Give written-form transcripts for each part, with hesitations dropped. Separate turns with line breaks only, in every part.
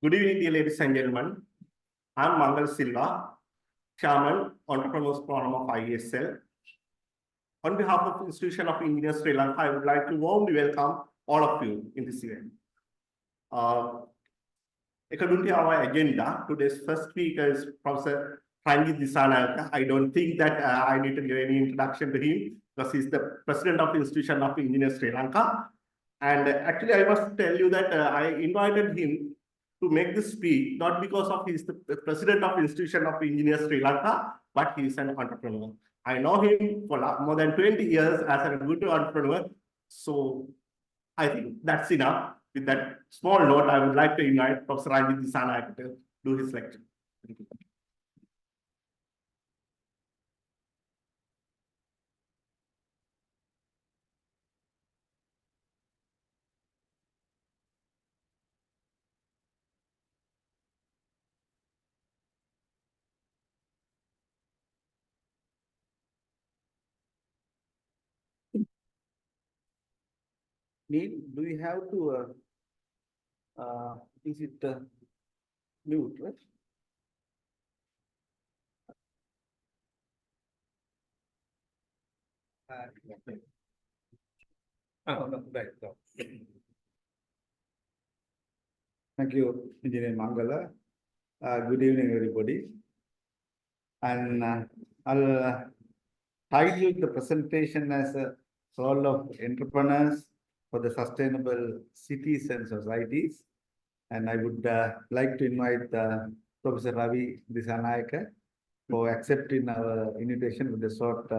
Good evening, dear ladies and gentlemen. I'm Mangal Silva, Chairman, Entrepreneurs Forum of IESL. On behalf of the Institution of Engineers Sri Lanka, I would like to warmly welcome all of you in this event. According to our agenda, today's first speaker is Professor Ranjit Disanayake. I don't think that I need to give any introduction to him because he's the President of the Institution of Engineers Sri Lanka. And actually, I must tell you that I invited him to make this speech, not because of he's the President of Institution of Engineers Sri Lanka, but he's an entrepreneur. I know him for more than 20 years as a good entrepreneur. So I think that's enough. With that small note, I would like to invite Professor Ranjit Disanayake to do his lecture. Thank you. Do we have to, is it mute, right? No, right. No.
Thank you, Engineer Mangala. Good evening, everybody. And I'll title the presentation as a role of entrepreneurs for the sustainable cities and societies. And I would like to invite Professor Ravi Disanayake for accepting our invitation with a short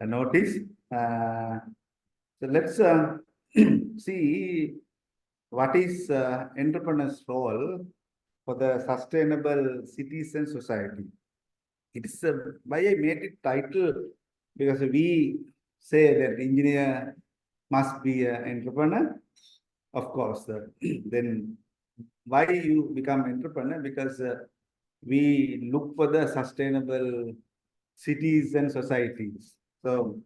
notice. So let's see what is entrepreneur's role for the sustainable cities and society. It's why I made it title, because we say that engineer must be an entrepreneur. Of course, then why you become entrepreneur? Because we look for the sustainable cities and societies. So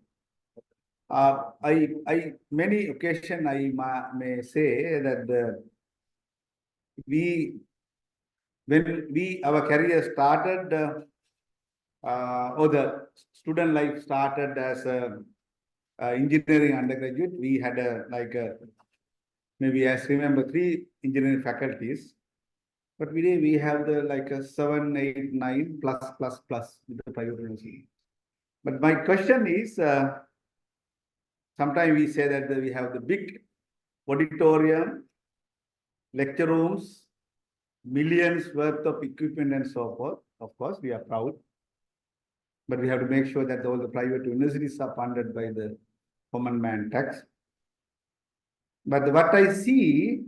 I many occasion I may say that when our career started, or the student life started as a engineering undergraduate, we had maybe I remember 3 engineering faculties, but we have the 7, 8, 9 plus with the private university. But my question is, sometimes we say that we have the big auditorium, lecture rooms, millions worth of equipment and so forth. Of course, we are proud. But we have to make sure that all the private universities are funded by the common man tax. But what I see,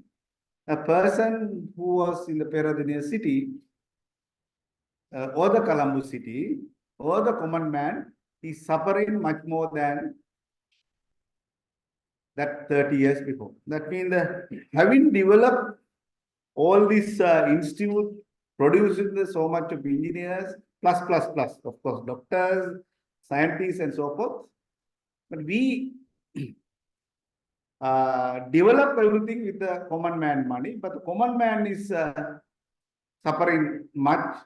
a person who was in the Peradeniya city, or the Colombo city, or the common man, is suffering much more than that 30 years before. That means that having developed all this institute, producing so much of engineers, plus, of course, doctors, scientists, and so forth. But we develop everything with the common man money, but the common man is suffering much.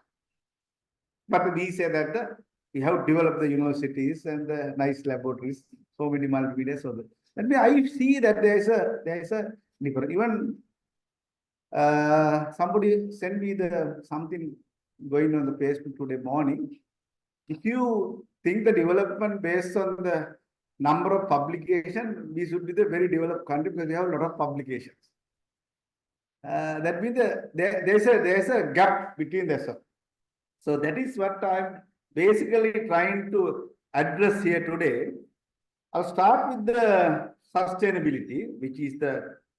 But we say that we have developed the universities and the nice laboratories, so many multimedia. So that I see that there is a difference. Even somebody sent me something going on the Facebook today morning. If you think the development based on the number of publications, we should be the very developed country because we have a lot of publications. That means there's a gap between the. So that is what I'm basically trying to address here today. I'll start with the sustainability, which is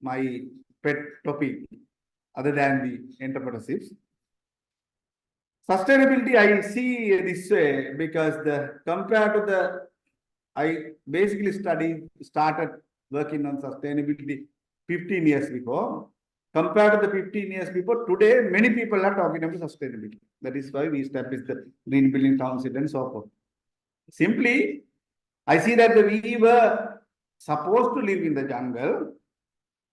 my pet topic, other than the entrepreneurships. Sustainability, I see this way because compared to I basically started working on sustainability 15 years before. Compared to the 15 years before, today many people are talking about sustainability. That is why we established the Green Building Council and so forth. Simply, I see that we were supposed to live in the jungle.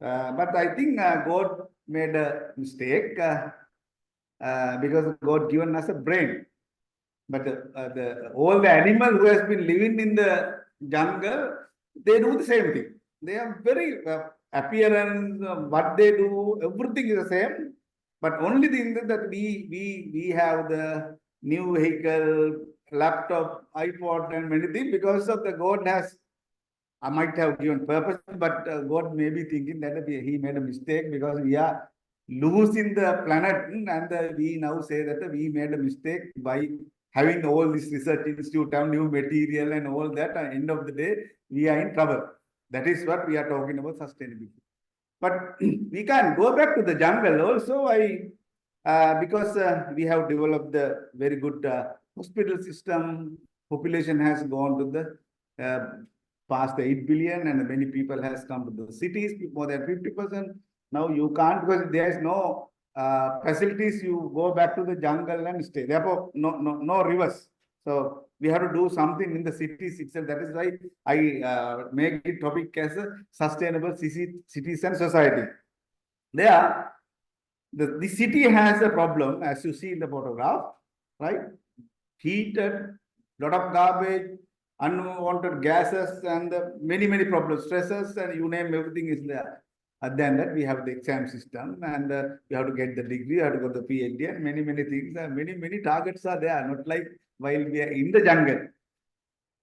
But I think God made a mistake because God given us a brain. But all the animal who has been living in the jungle, they do the same thing. They are very appearance, what they do, everything is the same. But only thing that we have the new vehicle, laptop, iPod, and many things because of the God has. I might have given purpose, but God may be thinking that he made a mistake because we are losing the planet, and we now say that we made a mistake by having all this research institute, have new material and all that. At the end of the day, we are in trouble. That is what we are talking about sustainability. But we can go back to the jungle also. Because we have developed the very good hospital system, population has gone to the past 8 billion, and many people has come to the cities, more than 50%. Now you can't, because there is no facilities. You go back to the jungle and stay. Therefore, no rivers. So we have to do something in the cities itself. That is why I make it topic as a sustainable cities and society. There, the city has a problem, as you see in the photograph, right? Heated, lot of garbage, unwanted gases, and many problems, stresses, and you name everything is there. And then that we have the exam system, and you have to get the degree, you have to go to the PhD, and many things, and many targets are there. Not like while we are in the jungle.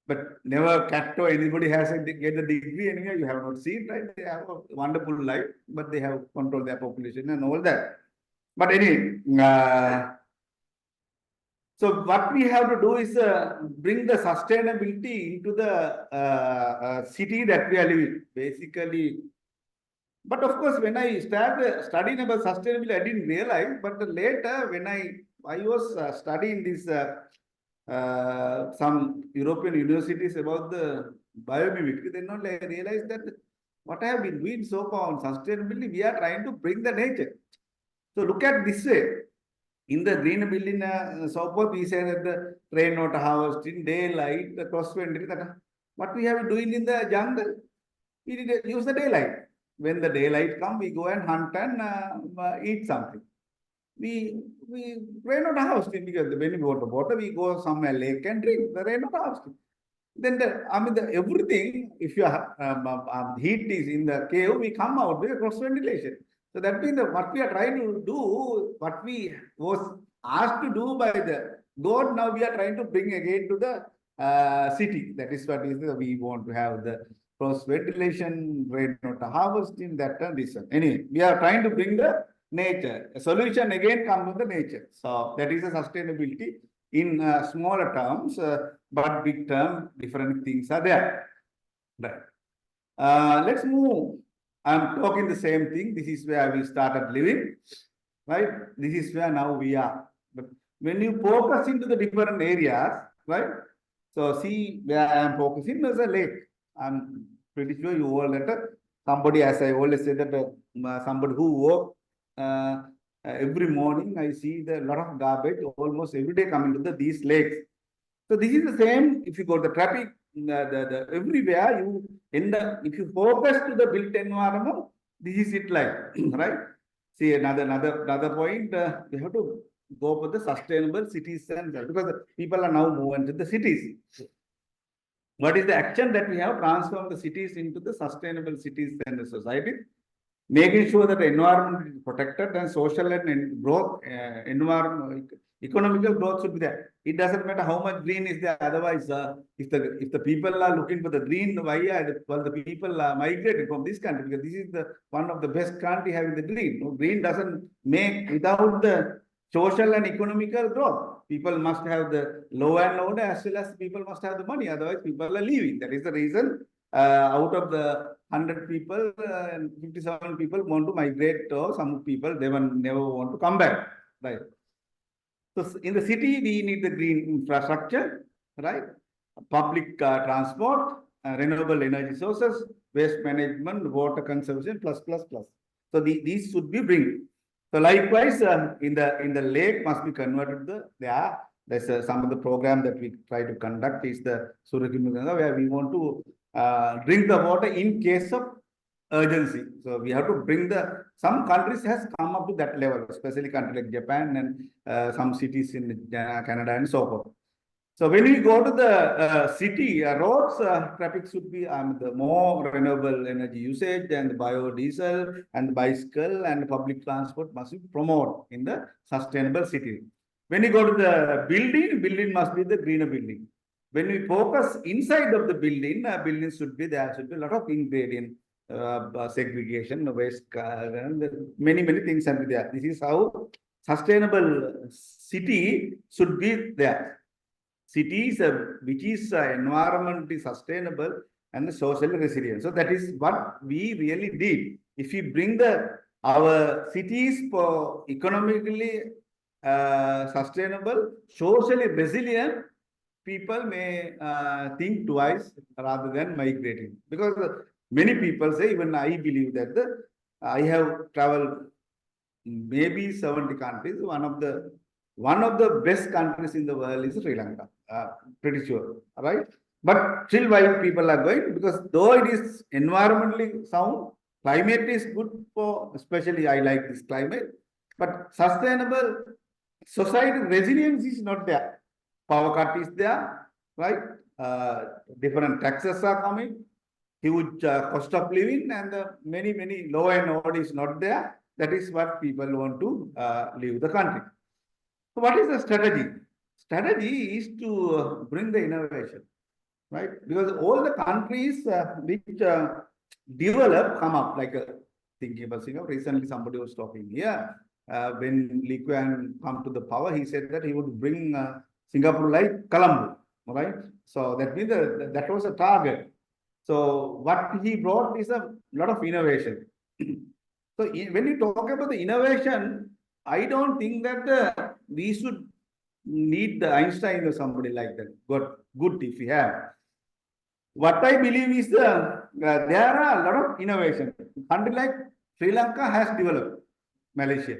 But never cat or anybody has get the degree anyway. You have not seen, right? They have a wonderful life, but they have controlled their population and all that. But anyway, so what we have to do is bring the sustainability into the city that we are living. Basically, but of course, when I started studying about sustainability, I didn't realize. But later, when I was studying this some European universities about the biomimicry, then only I realized that what I have been doing so far on sustainability, we are trying to bring the nature. So look at this way. In the green building, so forth, we say that the rainwater harvesting, daylight, the cross country, that what we have been doing in the jungle, we need to use the daylight. When the daylight comes, we go and hunt and eat something. We rainwater harvesting, because when we go to water, we go somewhere lake and drink the rainwater harvesting. Then everything, if your heat is in the cave, we come out with cross ventilation. So that means that what we are trying to do, what we was asked to do by the God, now we are trying to bring again to the city. That is what is we want to have the cross ventilation, rainwater harvesting, that and this. Anyway, we are trying to bring the nature. A solution again comes from the nature. So that is a sustainability in smaller terms, but big term, different things are there. Right. Let's move. I'm talking the same thing. This is where we started living, right? This is where now we are. But when you focus into the different areas, right? So see where I am focusing, there's a lake. I'm pretty sure you all that somebody, as I always say, that somebody who work every morning, I see the lot of garbage almost every day coming to these lakes. So this is the same. If you go to the traffic, everywhere you end up, if you focus to the built environment, this is it like, right? See another point. We have to go for the sustainable cities, and because people are now moving to the cities. What is the action that we have transformed the cities into the sustainable cities and the society? Making sure that the environment is protected and social and growth, environment, economical growth should be there. It doesn't matter how much green is there. Otherwise, if the people are looking for the green, why are the people are migrating from this country? Because this is the one of the best country having the green. No, green doesn't make without the social and economical growth. People must have the low and order, as well as people must have the money. Otherwise, people are leaving. That is the reason. Out of the 100 people, 57 people want to migrate, or some people they never want to come back, right? So in the city, we need the green infrastructure, right? Public transport, renewable energy sources, waste management, water conservation, plus. So these should be bring. So likewise, in the lake must be converted to there's some of the program that we try to conduct is the Suraganga, where we want to drink the water in case of urgency. So we have to bring some countries has come up to that level, especially countries like Japan and some cities in Canada and so forth. So when we go to the city, roads, traffic should be the more renewable energy usage and biodiesel and bicycle and public transport must be promoted in the sustainable city. When you go to the building must be the greener building. When we focus inside of the building, buildings should be, there should be a lot of ingredient, segregation, waste, and many things are there. This is how sustainable city should be there. Cities which is environmentally sustainable and socially resilient. So that is what we really did. If we bring our cities for economically sustainable, socially resilient, people may think twice rather than migrating. Because many people say, even I believe that I have traveled maybe 70 countries. One of the best countries in the world is Sri Lanka. Pretty sure, right? But still, why people are going? Because though it is environmentally sound, climate is good for, especially I like this climate, but sustainable society resilience is not there. Power cut is there, right? Different taxes are coming, huge cost of living, and many law and order is not there. That is what people want to leave the country. So what is the strategy? Strategy is to bring the innovation, right? Because all the countries which develop come up, like thinking about Singapore. Recently, somebody was talking here. When Lee Kuan come to the power, he said that he would bring Singapore like Colombo, right? So that means that was a target. So what he brought is a lot of innovation. So when you talk about the innovation, I don't think that we should need the Einstein or somebody like that. But good if we have. What I believe is there are a lot of innovation. Country like Sri Lanka has developed, Malaysia,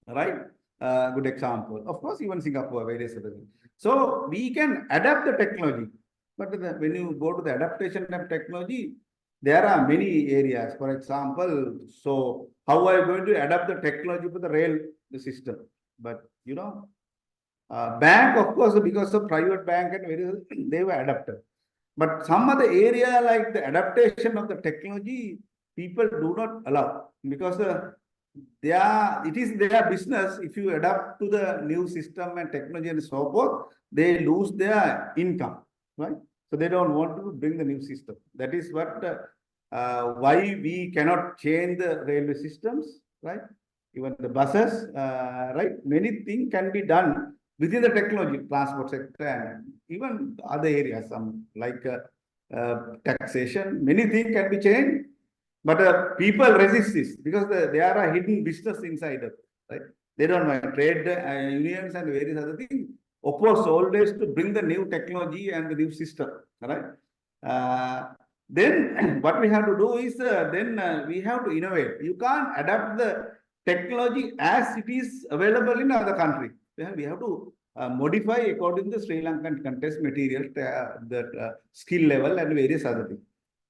right? Good example. Of course, even Singapore, various other things. So we can adapt the technology. But when you go to the adaptation of technology, there are many areas. For example, so how are you going to adapt the technology for the rail system? But bank, of course, because of private bank and various, they were adapted. But some other area like the adaptation of the technology, people do not allow because it is their business. If you adapt to the new system and technology and so forth, they lose their income, right? So they don't want to bring the new system. That is what why we cannot change the railway systems, right? Even the buses, right? Many things can be done within the technology, transport sector, and even other areas, some like taxation. Many things can be changed, but people resist this because there are hidden business inside it, right? They don't want trade unions and various other things oppose always to bring the new technology and the new system, right? Then what we have to do is we have to innovate. You can't adapt the technology as it is available in other countries. We have to modify according to the Sri Lankan context, material, the skill level and various other things.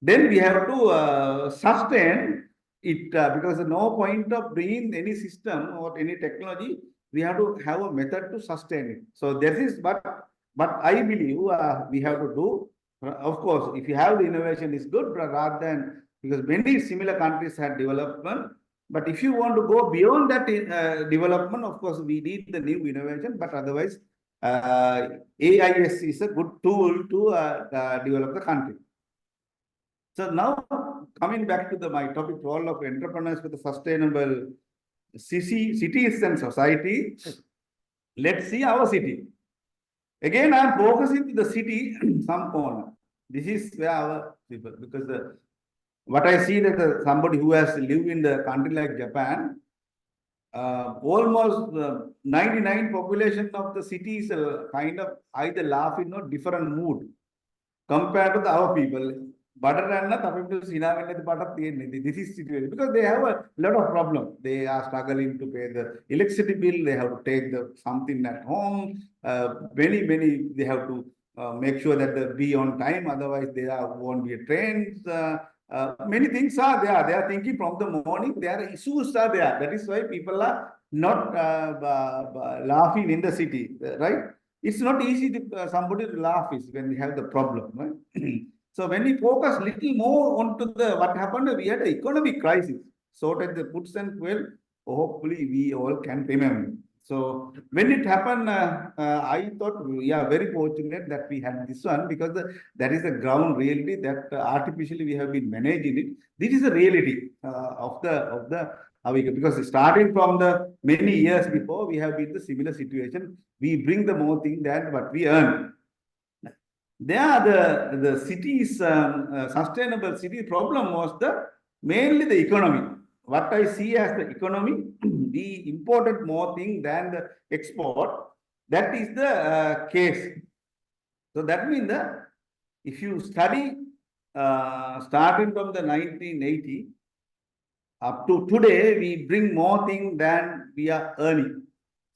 Then we have to sustain it because no point of bringing any system or any technology. We have to have a method to sustain it. So this is what I believe we have to do. Of course, if you have the innovation, is good rather than because many similar countries had development. But if you want to go beyond that development, of course, we need the new innovation. But otherwise, AIS is a good tool to develop the country. So now coming back to my topic, role of entrepreneurs with a sustainable cities and society. Let's see our city. Again, I am focusing to the city, some corner. This is where our people, because what I see that somebody who has lived in the country like Japan, almost 99 population of the city is kind of either laughing or different mood compared to our people. This is situation because they have a lot of problem. They are struggling to pay the electricity bill. They have to take something at home. Many they have to make sure that they be on time. Otherwise, there won't be trains. many things are there. They are thinking from the morning, their issues are there. That is why people are not laughing in the city, right? It's not easy to somebody to laugh is when we have the problem, right? So when we focus little more onto the what happened, we had an economic crisis. So that the puts and well, hopefully we all can remember. So when it happened, I thought we are very fortunate that we had this one because that is the ground reality that artificially we have been managing it. This is the reality of the because starting from the many years before, we have been the similar situation. We bring the more thing than what we earn. There, the city's sustainable city problem was mainly the economy. What I see as the economy, we imported more thing than the export. That is the case. So that means that if you study starting from the 1980 up to today, we bring more thing than we are earning.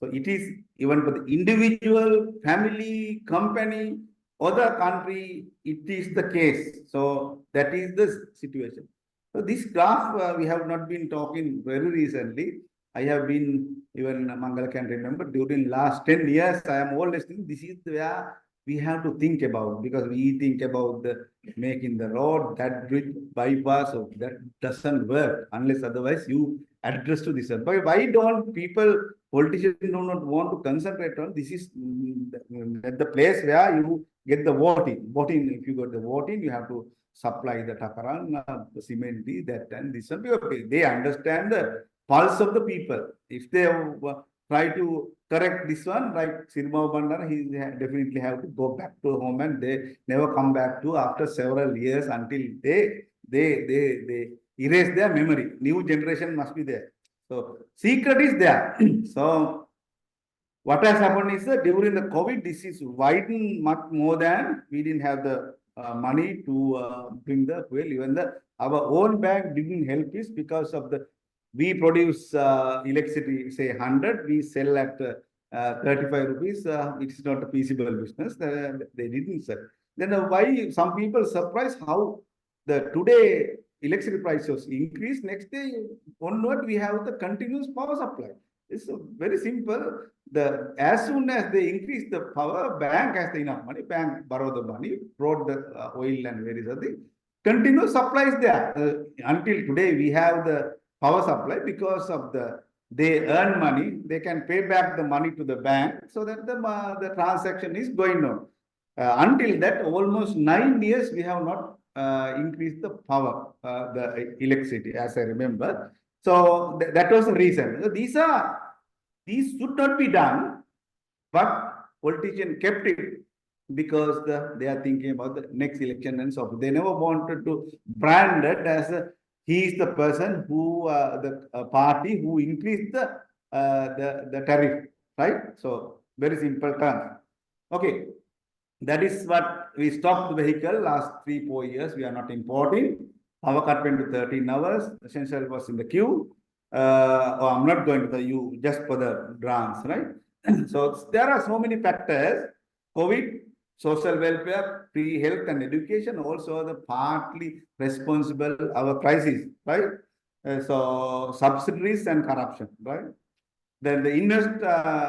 So it is even for the individual, family, company, other country, it is the case. So that is the situation. So this graph we have not been talking very recently. I have been, even Mangala can remember, during last 10 years, I am always thinking this is where we have to think about, because we think about the making the road, that bridge, bypass, so that doesn't work unless otherwise you address to this. But why don't people, politicians do not want to concentrate on this is at the place where you get the voting. Voting, if you got the voting, you have to supply the takaran, cement, that and this one. Okay, they understand the pulse of the people. If they try to correct this one, like Sirma Bandara, he definitely have to go back to home and they never come back to after several years until they erase their memory. New generation must be there. So secret is there. So what has happened is that during the COVID, this is widened much more than we didn't have the money to bring the fuel. Even our own bank didn't help us because of we produce electricity, say 100, we sell at 35 rupees. It is not a feasible business. They didn't sell. Then why some people surprised how the today electricity prices increase. Next day onward, we have the continuous power supply. It's very simple. As soon as they increase the power, bank has enough money, bank borrow the money, brought the oil and various other things. Continuous supply is there. Until today, we have the power supply because of they earn money, they can pay back the money to the bank so that the transaction is going on. Until that, almost 9 years, we have not increased the power, the electricity, as I remember. So that was the reason. So these should not be done, but politicians kept it because they are thinking about the next election and so forth. They never wanted to brand it as he is the person who the party who increased the tariff, right? So very simple term. Okay, that is what we stopped the vehicle last 3-4 years. We are not importing. Our cut went to 13 hours. Essential was in the queue. I'm not going to the U just for the grants, right? So there are so many factors. COVID, social welfare, free health and education also the partly responsible our crisis, right? So subsidies and corruption, right? Then the invest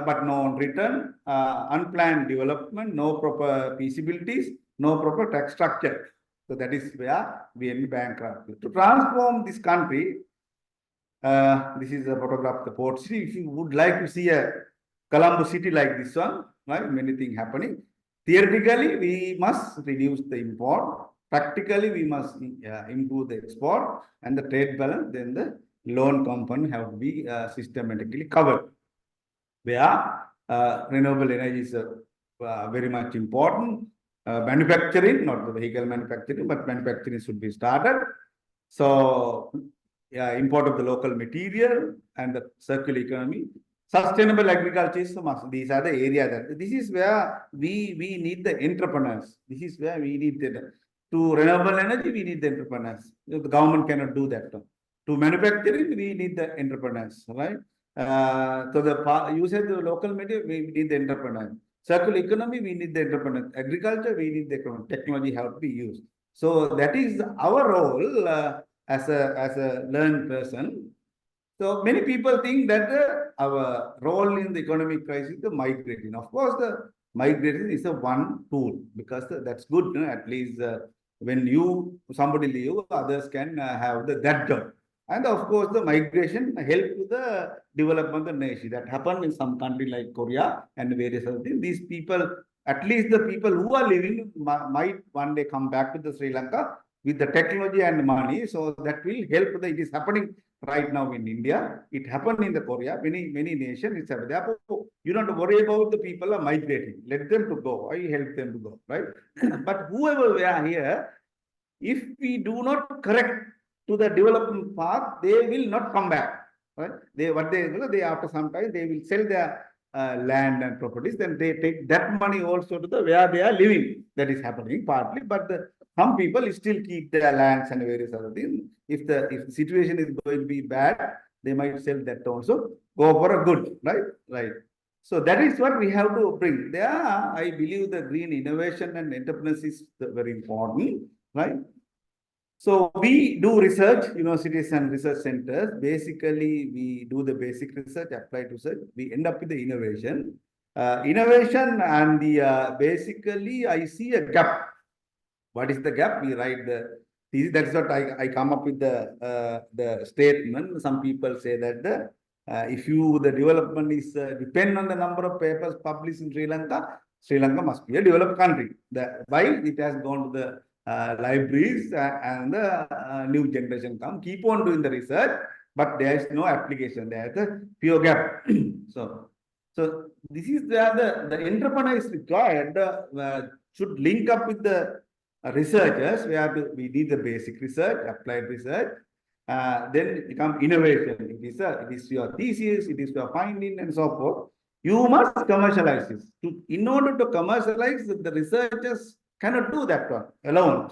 but no return, unplanned development, no proper feasibilities, no proper tax structure. So that is where we end bankrupt. To transform this country, this is a photograph of the port city. If you would like to see a Colombo city like this one, right? Many things happening. Theoretically, we must reduce the import. Practically, we must improve the export and the trade balance. Then the loan component have to be systematically covered. Where renewable energy is very much important. Manufacturing, not the vehicle manufacturing, but manufacturing should be started. So import of the local material and the circular economy. Sustainable agriculture is must. These are the areas that this is where we need the entrepreneurs. This is where we need to renewable energy, we need the entrepreneurs. The government cannot do that. To manufacturing, we need the entrepreneurs, right? So the usage of the local material, we need the entrepreneurs. Circular economy, we need the entrepreneurs. Agriculture, we need the technology have to be used. So that is our role as a learned person. So many people think that our role in the economic crisis is the migrating. Of course, the migration is a one tool because that's good. At least when somebody leave, others can have that job. And of course, the migration help the development of the nation. That happened in some country like Korea and various other things. These people, at least the people who are living, might one day come back to the Sri Lanka with the technology and money. So that will help. It is happening right now in India. It happened in the Korea, many nations. It's happening. Therefore, you don't worry about the people are migrating. Let them to go. I help them to go, right? But whoever we are here, if we do not correct to the development path, they will not come back. Right? They after some time they will sell their land and properties. Then they take that money also to the where they are living. That is happening partly, but some people still keep their lands and various other things. If the situation is going to be bad, they might sell that also. Go for a good, right? Right. So that is what we have to bring. There, I believe the green innovation and entrepreneurship is very important, right? So we do research, universities and research centers. Basically, we do the basic research, applied research. We end up with the innovation. Innovation and the basically, I see a gap. What is the gap? We write that's what I come up with the statement. Some people say that the development is depend on the number of papers published in Sri Lanka must be a developed country. Why it has gone to the libraries and the new generation keep on doing the research, but there is no application. There is a pure gap. So this is where the entrepreneur is required, should link up with the researchers. We need the basic research, applied research, then it become innovation. It is your thesis, it is your finding, and so forth. You must commercialize this. In order to commercialize, the researchers cannot do that one alone.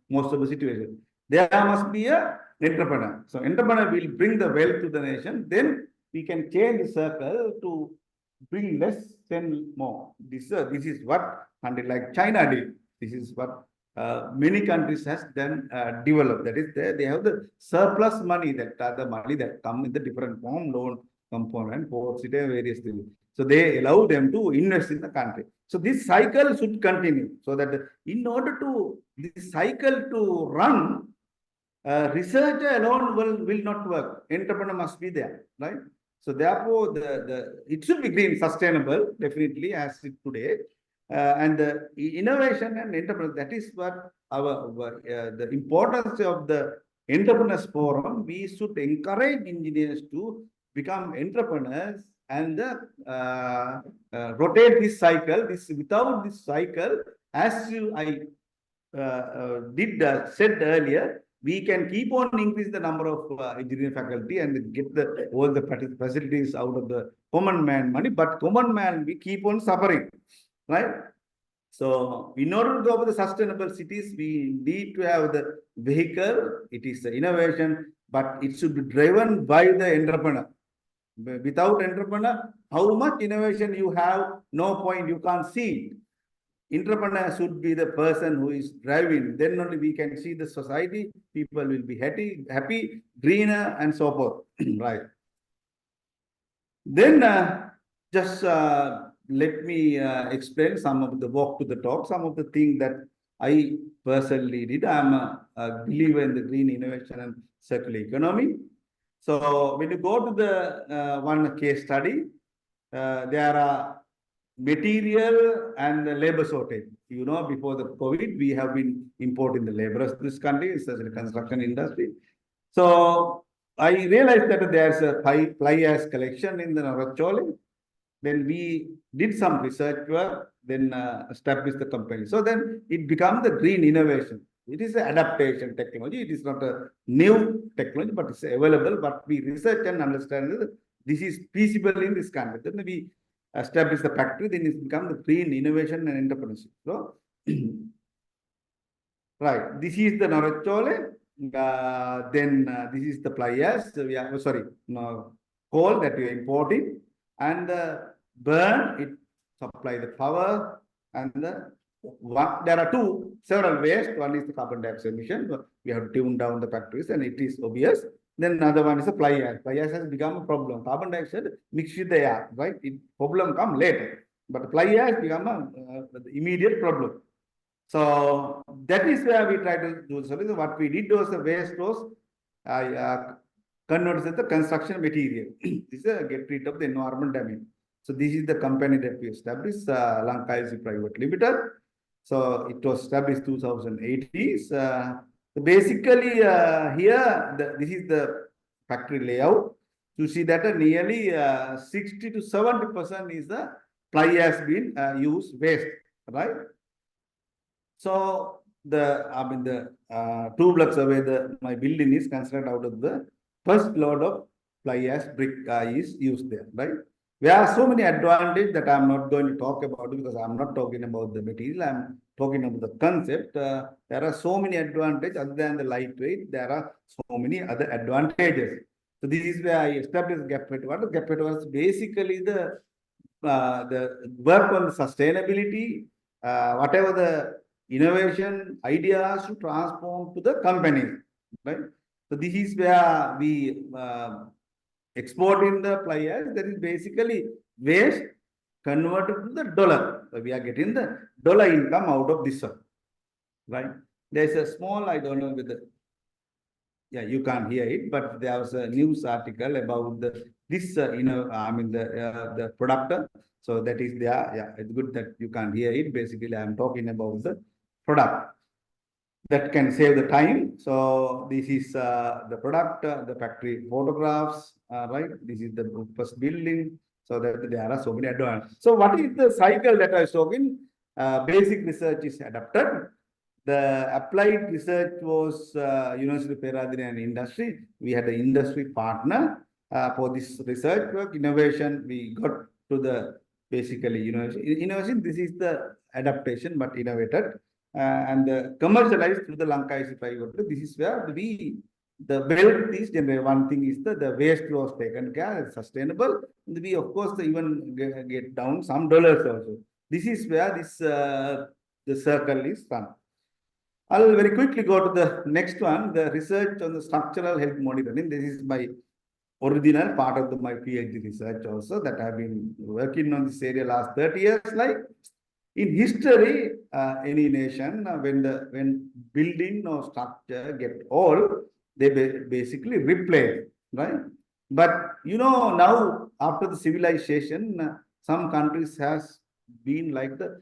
Most of the situations, there must be a entrepreneur. So entrepreneur will bring the wealth to the nation. Then we can change the circle to bring less, then more. This is what country like China did. This is what many countries has then developed. That is, they have the surplus money, that are the money that come in the different form, loan component, ports, various things. So they allow them to invest in the country. So this cycle should continue. So that in order to this cycle to run, research alone will not work. Entrepreneur must be there, right? So therefore, it should be green, sustainable, definitely as it today. And the innovation and entrepreneur, that is what the importance of the entrepreneurs forum. We should encourage engineers to become entrepreneurs and rotate this cycle. Without this cycle, as I said earlier, we can keep on increase the number of engineering faculty and get all the facilities out of the common man money, but common man, we keep on suffering, right? So in order to go for the sustainable cities, we need to have the vehicle. It is the innovation, but it should be driven by the entrepreneur. Without entrepreneur, how much innovation you have, no point, you can't see it. Entrepreneur should be the person who is driving. Then only we can see the society. People will be happy, greener, and so forth. Right. Then just let me explain some of the walk to the talk, some of the things that I personally did. I'm a believer in the green innovation and circular economy. So when you go to the one case study, there are material and the labor shortage. Before the COVID, we have been importing the laborers to this country, especially the construction industry. So I realized that there's a fly ash collection in the Narachole. Then we did some research work, then established the company. So then it becomes the green innovation. It is an adaptation technology. It is not a new technology, but it's available. But we research and understand that this is feasible in this country. Then we establish the factory, then it's become the green innovation and entrepreneurship. So, right, this is the Narachole. Then this is the fly ash. So we are, coal that we are importing, and burn it, supply the power and the there are several ways. One is the carbon dioxide emission. We have to tune down the factories, and it is obvious. Then another one is the fly ash. Fly ash has become a problem. Carbon dioxide mixed with the air, right? Problem come later, but fly ash become the immediate problem. So that is where we try to do. So what we did was the waste was converted the construction material. This is a get rid of the environment damage. So this is the company that we established, Lanka IESL Private Limited. So it was established 2080s. Basically, here this is the factory layout. You see that nearly 60 to 70% is the fly ash been used waste, right? So the 2 blocks away, my building is constructed out of the first load of fly ash brick is used there, right? There are so many advantages that I'm not going to talk about because I'm not talking about the material. I'm talking about the concept. There are so many advantages other than the lightweight. There are so many other advantages. So this is where I established gap water. Gap water was basically the work on the sustainability, whatever the innovation ideas to transform to the companies, right? So this is where we export in the fly ash. That is basically waste converted to the dollar. So we are getting the dollar income out of this one, right? There's a small, I don't know whether, yeah, you can't hear it, but there was a news article about the product. So that is there. Yeah, it's good that you can't hear it. Basically, I'm talking about the product that can save the time. So this is the product, the factory photographs, right? This is the first building. So that there are so many advantages. So what is the cycle that I was talking? Basic research is adapted. The applied research was University of Peradeniya and industry. We had an industry partner for this research work. Innovation, we got to the basically innovation. This is the adaptation, but innovated and commercialized through the Lanka IESL Private. This is where the wealth is generated. One thing is the waste was taken care, it's sustainable. We of course even get down some dollars also. This is where the circle is run. I'll very quickly go to the next one, the research on the structural health monitoring. This is my original part of my PhD research also that I've been working on this area last 30 years. Like in history, any nation, when building or structure get old, they basically replace, right? But now after the civilization, some countries has been like the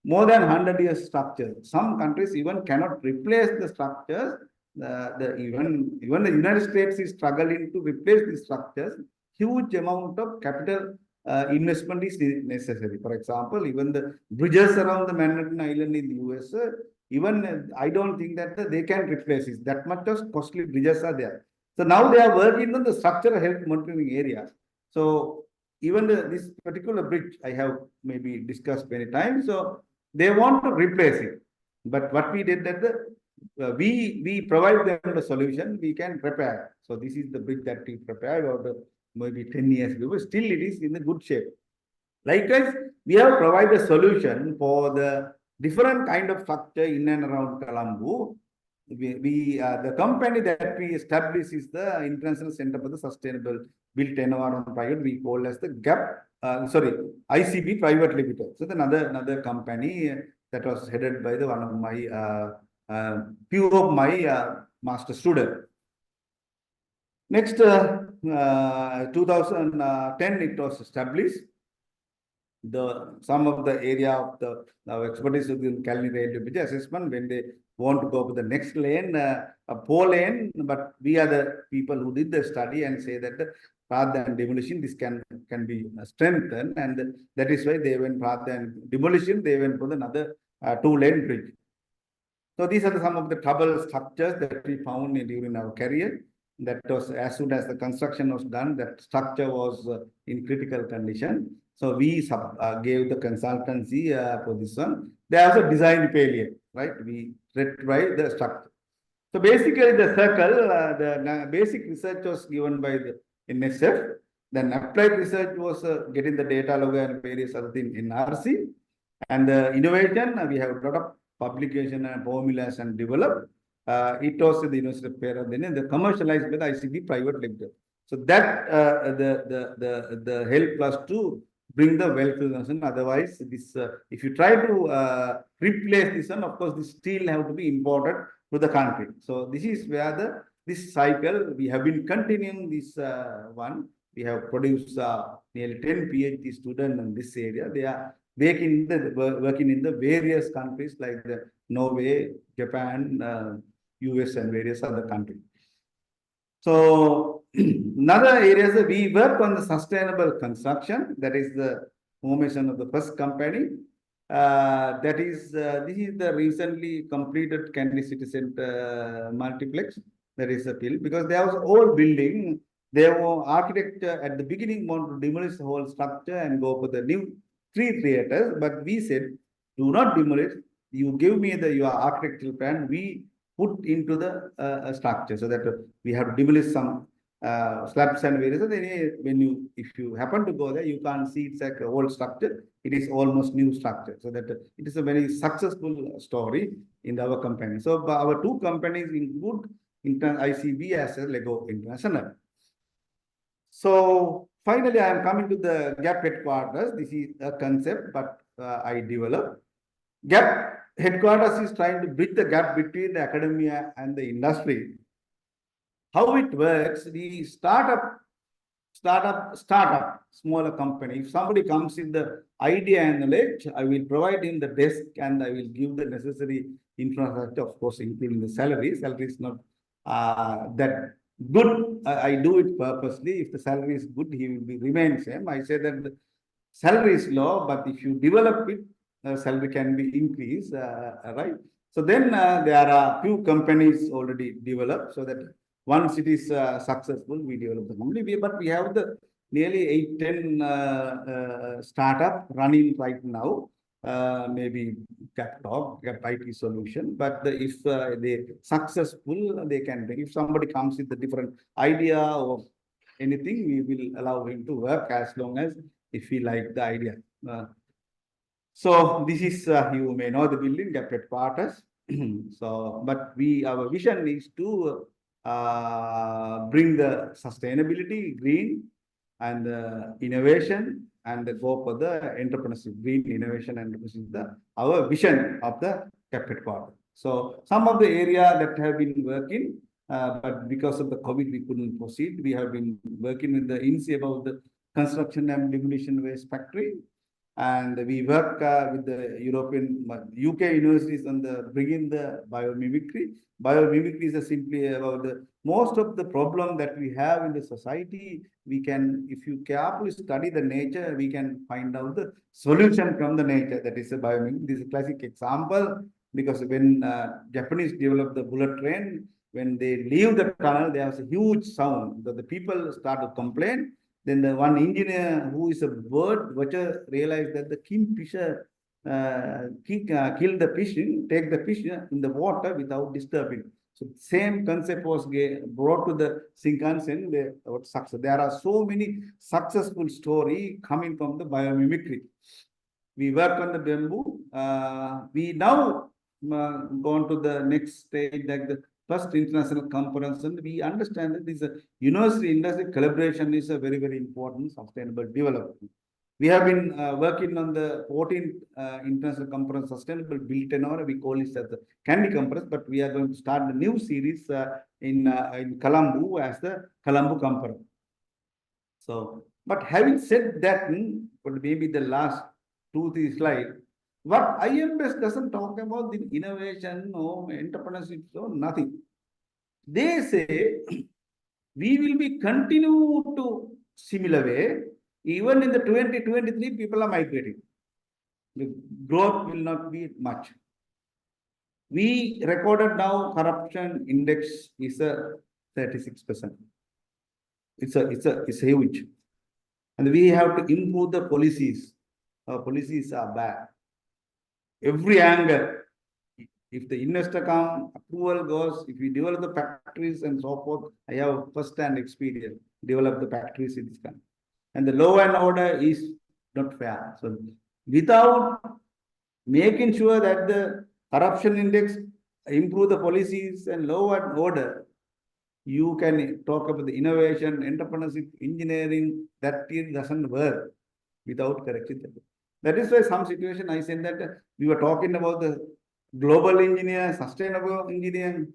more than 100 years structure. Some countries even cannot replace the structures. Even the United States is struggling to replace the structures. Huge amount of capital investment is necessary. For example, even the bridges around the Manhattan Island in the US, even I don't think that they can replace it. That much of costly bridges are there. So now they are working on the structural health monitoring area. So even this particular bridge I have maybe discussed many times. So they want to replace it. But what we did that we provide them the solution, we can prepare. So this is the bridge that we prepared about maybe 10 years ago. Still it is in a good shape. Likewise, we have provided a solution for the different kind of structure in and around Colombo. The company that we established is the International Center for the Sustainable Built Environment Private. We call as the ICB Private Limited. So another company that was headed by one of my few of my master student. Next, 2010 it was established. Some of the area of the expertise in calendar assessment when they want to go to the next lane, a 4-lane, but we are the people who did the study and say that rather than demolition, this can be strengthened, and that is why they went rather than demolition, they went for another 2-lane bridge. So these are some of the trouble structures that we found during our career. That was as soon as the construction was done, that structure was in critical condition. So we gave the consultancy for this one. There was a design failure, right? We retried the structure. So basically the circle, the basic research was given by the NSF. Then applied research was getting the data log and various other things in RC. And the innovation, we have a lot of publication and formulas and developed. It was the University of Perak, then the commercialized by the ICB private limited. So that the help us to bring the wealth to the nation. Otherwise, this if you try to replace this one, of course, this still have to be imported to the country. So this is where this cycle we have been continuing this one. We have produced nearly 10 PhD students in this area. They are working in the various countries like the Norway, Japan, US, and various other countries. So another areas that we work on the sustainable construction. That is the formation of the first company. That is this is the recently completed Kennedy City Center multiplex. That is a bill because there was old building. There were architect at the beginning want to demolish the whole structure and go for the new 3 theaters. But we said, do not demolish. You give me your architectural plan. We put into the structure so that we have demolished some slabs and various. When you, if you happen to go there, you can't see it's like a old structure. It is almost new structure. So that it is a very successful story in our company. So our 2 companies include ICB as a Lego International. So finally, I am coming to the GAP headquarters. This is a concept, but I developed. GAP headquarters is trying to bridge the gap between the academia and the industry. How it works, the startup, smaller company. If somebody comes in the idea and knowledge, I will provide him the desk and I will give the necessary infrastructure, of course, including the salary. Salary is not that good. I do it purposely. If the salary is good, he will remain same. I say that the salary is low, but if you develop it, salary can be increased, right? So then there are few companies already developed, so that once it is successful, we develop the company. But we have the nearly 8-10 startup running right now. Maybe Captalk, IT solution. But if they successful, they can. If somebody comes with a different idea or anything, we will allow him to work as long as if he like the idea. So this is you may know the building, GAP headquarters. So, but our vision is to bring the sustainability, green, and innovation, and go for the entrepreneurship. Green innovation and entrepreneurship. Our vision of the GAP headquarters. So some of the area that have been working, but because of the COVID, we couldn't proceed. We have been working with the INSEE about the construction and demolition waste factory. And we work with the European, UK universities on the bringing the biomimicry. Biomimicry is simply about the most of the problem that we have in the society. We can, if you carefully study the nature, we can find out the solution from the nature. That is a biomimicry. This is a classic example because when Japanese developed the bullet train, when they leave the tunnel, there was a huge sound. The people start to complain. Then the one engineer who is a bird watcher realized that the kingfisher kill the fish, take the fish in the water without disturbing. So same concept was brought to the Shinkansen. There are so many successful stories coming from the biomimicry. We work on the bamboo. We now gone to the next stage, like the first international conference, and we understand that this university industry collaboration is a very, very important sustainable development. We have been working on the 14th international conference sustainable built tenor. We call it as the Candy Conference, but we are going to start the new series in Colombo as the Colombo Conference. So, but having said that, but maybe the last 2-3 slides. What IMS doesn't talk about the innovation or entrepreneurship, so nothing. They say we will be continue to similar way. Even in the 2023, people are migrating. The growth will not be much. We recorded now corruption index is a 36%. It's huge. And we have to improve the policies. Our policies are bad. Every angle, if the investor comes, approval goes, if we develop the factories and so forth, I have first-hand experience, develop the factories in this country. And the law and order is not fair. So without making sure that the corruption index improve the policies and law and order. You can talk about the innovation, entrepreneurship, engineering, that it doesn't work without correcting that. That is why some situation I said that we were talking about the global engineer, sustainable engineer,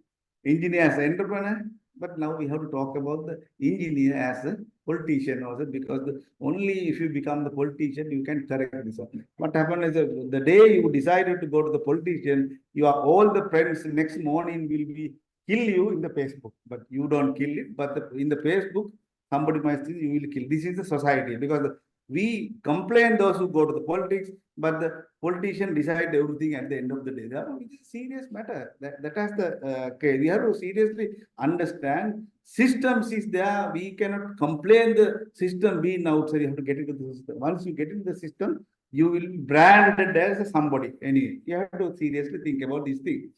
engineer as an entrepreneur, but now we have to talk about the engineer as a politician also, because only if you become the politician, you can correct this. What happened is the day you decided to go to the politician, you are all the friends next morning will be kill you in the Facebook, but you don't kill it. But in the Facebook, somebody might say you will kill. This is the society, because we complain those who go to the politics, but the politician decide everything at the end of the day. That is a serious matter. That has the okay. We have to seriously understand systems is there. We cannot complain the system being outside. You have to get into the system. Once you get into the system, you will be branded as somebody. Anyway, you have to seriously think about these things.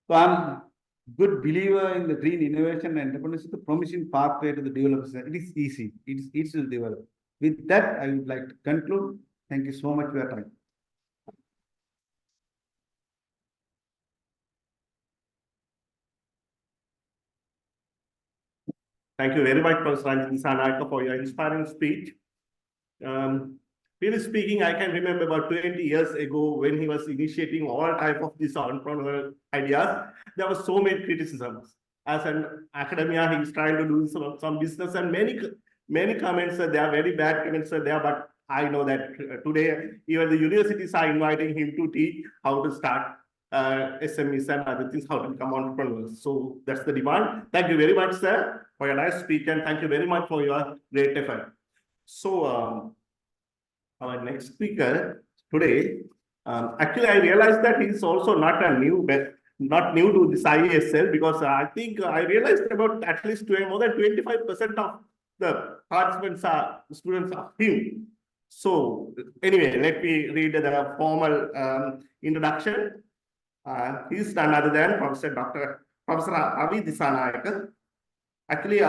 So I'm good believer in the green innovation and entrepreneurship, the promising pathway to the developers. It is easy. It's to develop. With that, I would like to conclude. Thank you so much for your time.
Thank you very much, Professor Ranjit Disanayake, for your inspiring speech. Really speaking, I can remember about 20 years ago when he was initiating all type of these entrepreneurial ideas, there were so many criticisms. As an academia, he is trying to do some business, and many comments are there, very bad comments are there, but I know that today even the universities are inviting him to teach how to start SMEs and other things, how to become entrepreneurs. So that's the demand. Thank you very much, sir, for your nice speech, and thank you very much for your great effort. So our next speaker today, actually, I realized that he's also not new to this IESL, because I think I realized about at least more than 25% of the participants are students of him. So anyway, let me read the formal introduction. He's none other than Professor Avi Disanayake. Actually,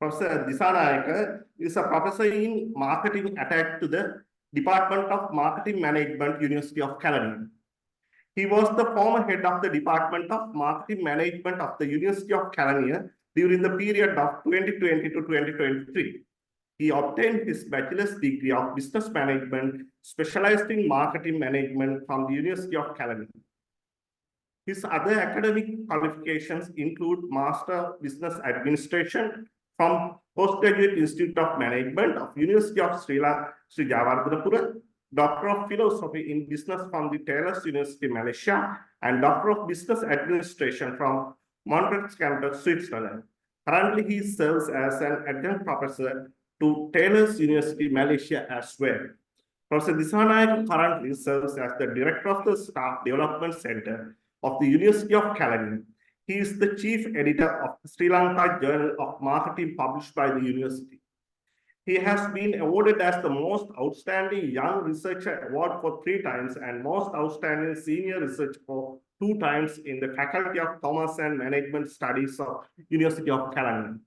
Professor Disanayake is a professor in marketing attached to the Department of Marketing Management, University of California. He was the former head of the Department of Marketing Management of the University of California during the period of 2020 to 2023. He obtained his bachelor's degree of business management, specialized in marketing management from the University of California. His other academic qualifications include Master of Business Administration from Postgraduate Institute of Management of University of Sri Javardhanapura, Doctor of Philosophy in Business from the Taylor's University, Malaysia, and Doctor of Business Administration from Montreal campus, Switzerland. Currently, he serves as an adjunct professor to Taylor's University, Malaysia as well. Professor Disanayake currently serves as the Director of the Staff Development Center of the University of California. He is the chief editor of the Sri Lanka Journal of Marketing published by the university. He has been awarded as the Most Outstanding Young Researcher Award for 3 times and Most Outstanding Senior Researcher for 2 times in the Faculty of Commerce and Management Studies of University of California.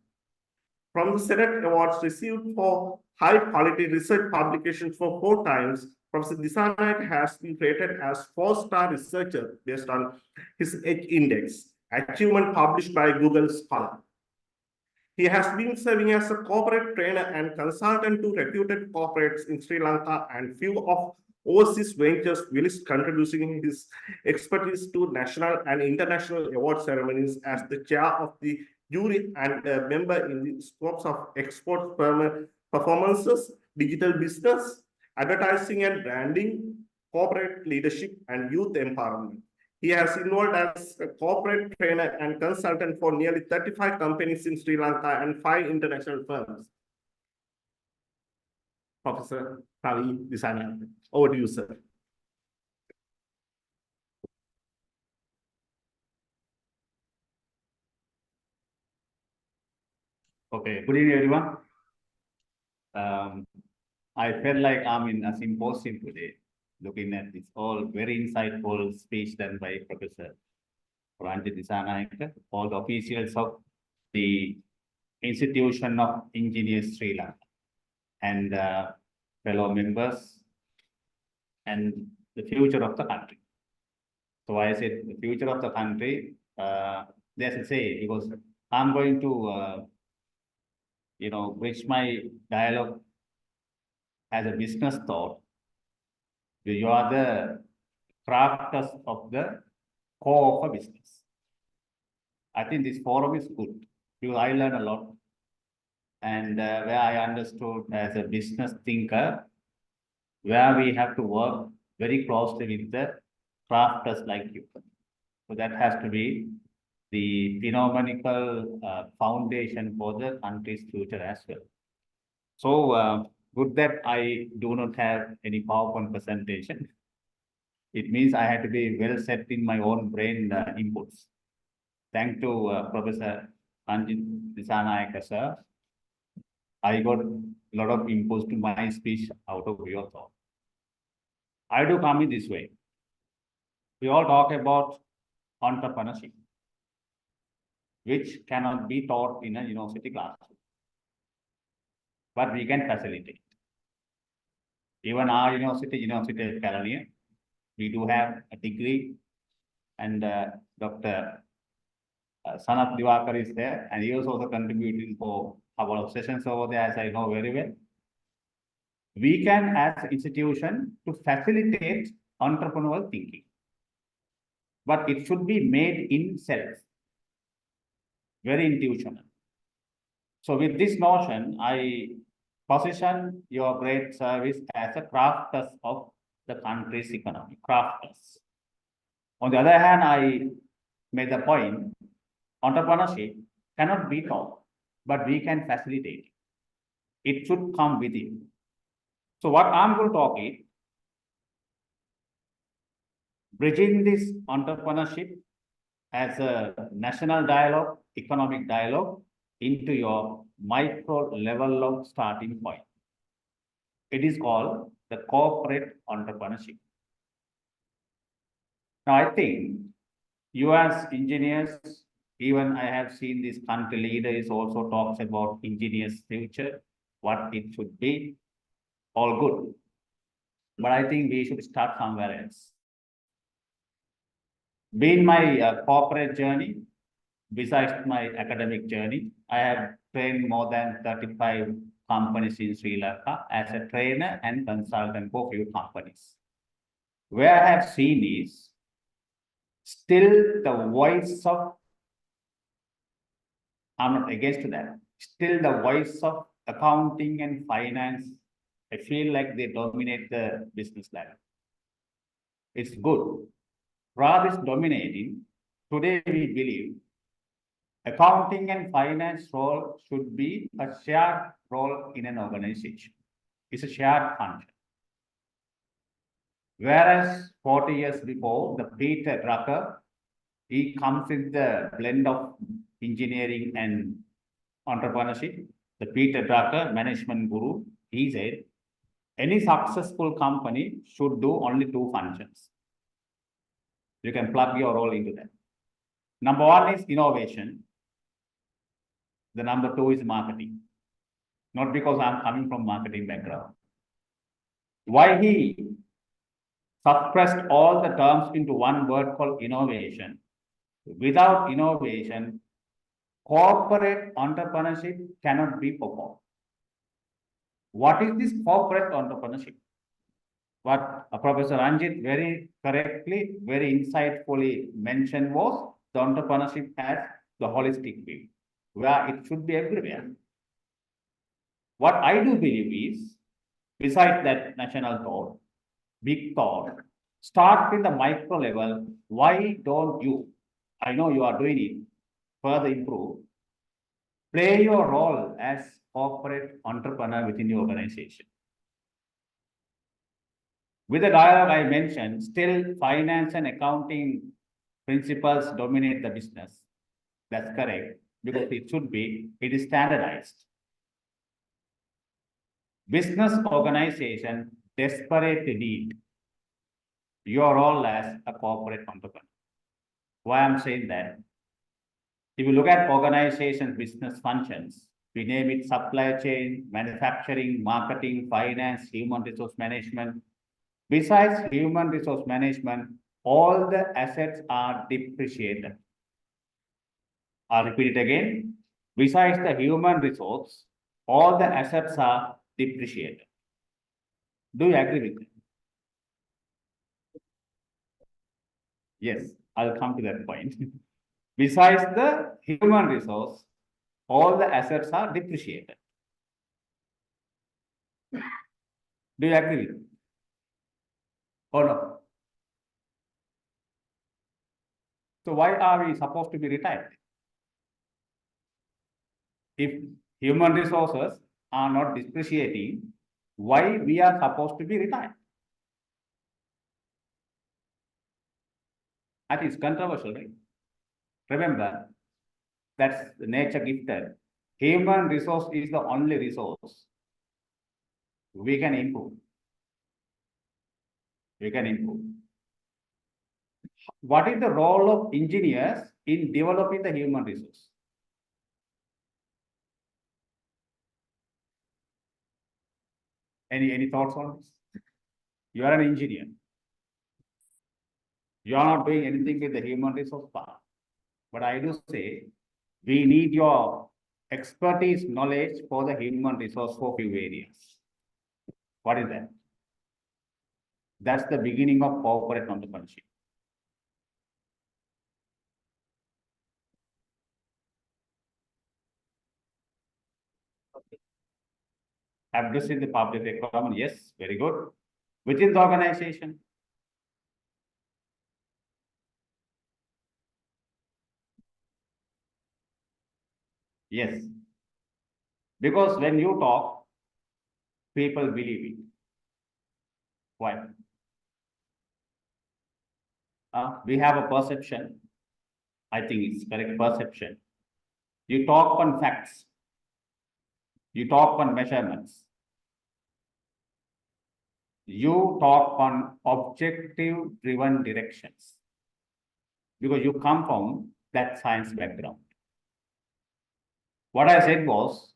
From the Senate Awards received for high quality research publications for 4 times, Professor Disanayake has been rated as 4-star researcher based on his H index, achievement published by Google Scholar. He has been serving as a corporate trainer and consultant to reputed corporates in Sri Lanka and few of overseas ventures, while contributing his expertise to national and international award ceremonies as the chair of the jury and a member in the scopes of export performances, digital business, advertising and branding, corporate leadership, and youth empowerment. He has involved as a corporate trainer and consultant for nearly 35 companies in Sri Lanka and 5 international firms. Professor Avi Disanayake, over to you, sir.
Okay, good evening, everyone. I felt like I'm in a symposium today, looking at this all very insightful speech done by Professor Ranjit Disanayake, all the officials of the Institution of Engineers Sri Lanka, and fellow members and the future of the country. So I said the future of the country, there's a say, because I'm going to, bridge my dialogue as a business thought. You are the crafters of the core of a business. I think this forum is good because I learned a lot. And where I understood as a business thinker, where we have to work very closely with the crafters like you. So that has to be the phenomenal foundation for the country's future as well. So good that I do not have any PowerPoint presentation. It means I had to be well set in my own brain inputs. Thanks to Professor Anjit Disanayake, sir. I got a lot of inputs to my speech out of your thought. I do come in this way. We all talk about entrepreneurship, which cannot be taught in a university classroom, but we can facilitate. Even our University of California, we do have a degree, and Dr. Sanath Diwakar is there, and he was also contributing for a couple of sessions over there, as I know very well. We can, as an institution, to facilitate entrepreneurial thinking, but it should be made in self, very intuitional. So with this notion, I position your great service as a crafters of the country's economy, crafters. On the other hand, I made the point, entrepreneurship cannot be taught, but we can facilitate it. It should come within. So what I'm going to talk is, bridging this entrepreneurship as a national dialogue, economic dialogue, into your micro level of starting point. It is called the corporate entrepreneurship. Now, I think you as engineers, even I have seen this country leader is also talks about engineers' future, what it should be, all good. But I think we should start somewhere else. Being my corporate journey, besides my academic journey, I have trained more than 35 companies in Sri Lanka as a trainer and consultant for few companies. Where I have seen is still the voice of, I'm not against that, still the voice of accounting and finance, I feel like they dominate the business level. It's good. Rather is dominating. Today we believe accounting and finance role should be a shared role in an organization. It's a shared function. Whereas 40 years before, the Peter Drucker, he comes with the blend of engineering and entrepreneurship. The Peter Drucker, management guru, he said, any successful company should do only two functions. You can plug your role into that. Number one is innovation. The number two is marketing. Not because I'm coming from marketing background. Why he suppressed all the terms into one word called innovation? Without innovation, corporate entrepreneurship cannot be performed. What is this corporate entrepreneurship? What Professor Anjit very correctly, very insightfully mentioned was the entrepreneurship as the holistic view, where it should be everywhere. What I do believe is, besides that national thought, big thought, start with the micro level. Why don't you, I know you are doing it, further improve, play your role as corporate entrepreneur within your organization. With the dialogue I mentioned, still finance and accounting principles dominate the business. That's correct, because it should be, it is standardized. Business organization desperately need your role as a corporate entrepreneur. Why I'm saying that? If you look at organization business functions, we name it supply chain, manufacturing, marketing, finance, human resource management. Besides human resource management, all the assets are depreciated. I'll repeat it again. Besides the human resource, all the assets are depreciated. Do you agree with me? Yes, I'll come to that point. Besides the human resource, all the assets are depreciated. Do you agree with me? Or no? So why are we supposed to be retired? If human resources are not depreciating, why we are supposed to be retired? I think it's controversial, right? Remember, that's the nature gifted. Human resource is the only resource we can improve. We can improve. What is the role of engineers in developing the human resource? Any thoughts on this? You are an engineer. You are not doing anything with the human resource part. But I do say, we need your expertise, knowledge for the human resource for few areas. What is that? That's the beginning of corporate entrepreneurship. Addressing the public requirement, yes, very good. Within the organization, yes. Because when you talk, people believe it. Why? We have a perception. I think it's correct perception. You talk on facts. You talk on measurements. You talk on objective-driven directions. Because you come from that science background. What I said was,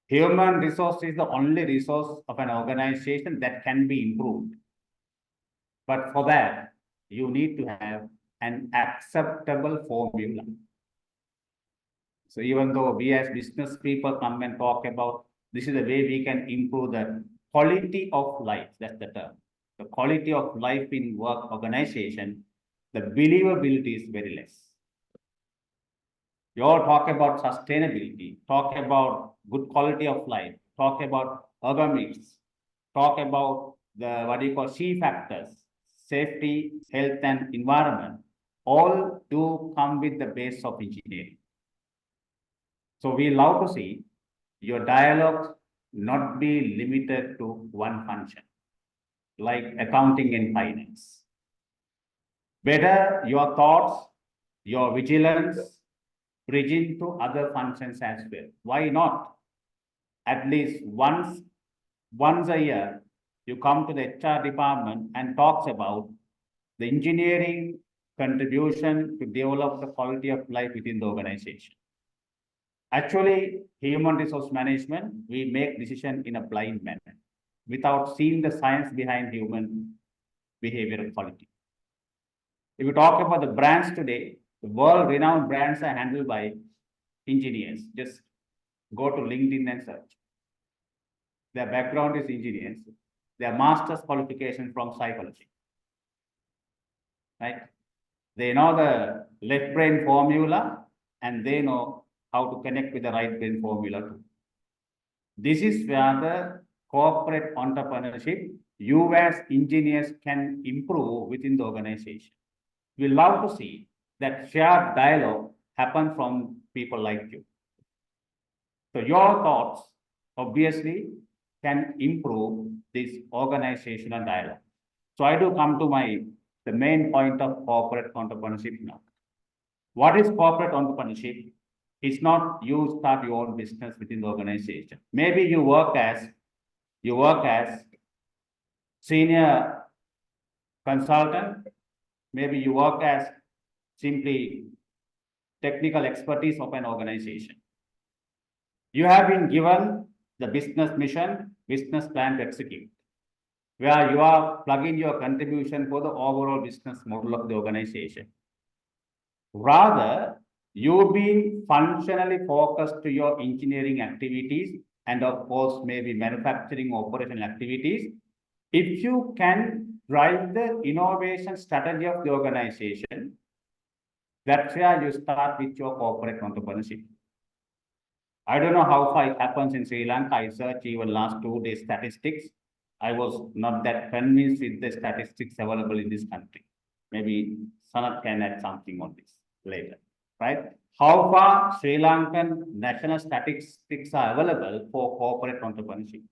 human resource is the only resource of an organization that can be improved. But for that, you need to have an acceptable formula. So even though we as business people come and talk about this is the way we can improve the quality of life, that's the term. The quality of life in work organization, the believability is very less. You all talk about sustainability, talk about good quality of life, talk about ergonomics, talk about the what you call C factors, safety, health, and environment, all do come with the base of engineering. So we love to see your dialogue not be limited to one function, like accounting and finance. Better your thoughts, your vigilance, bridge into other functions as well. Why not? At least once a year, you come to the HR department and talks about the engineering contribution to develop the quality of life within the organization. Actually, human resource management, we make decision in a blind manner without seeing the science behind human behavioral quality. If you talk about the brands today, the world-renowned brands are handled by engineers. Just go to LinkedIn and search. Their background is engineers. Their master's qualification from psychology. Right? They know the left brain formula and they know how to connect with the right brain formula too. This is where the corporate entrepreneurship, you as engineers can improve within the organization. We love to see that shared dialogue happen from people like you. So your thoughts obviously can improve this organizational dialogue. So I do come to the main point of corporate entrepreneurship now. What is corporate entrepreneurship? It's not you start your own business within the organization. Maybe you work as senior consultant. Maybe you work as simply technical expertise of an organization. You have been given the business mission, business plan to execute. where you are plugging your contribution for the overall business model of the organization. Rather, you being functionally focused to your engineering activities and of course maybe manufacturing operational activities. If you can drive the innovation strategy of the organization, that's where you start with your corporate entrepreneurship. I don't know how far it happens in Sri Lanka. I searched even last 2 days statistics. I was not that convinced with the statistics available in this country. Maybe Sanat can add something on this later, right? How far Sri Lankan national statistics are available for corporate entrepreneurship,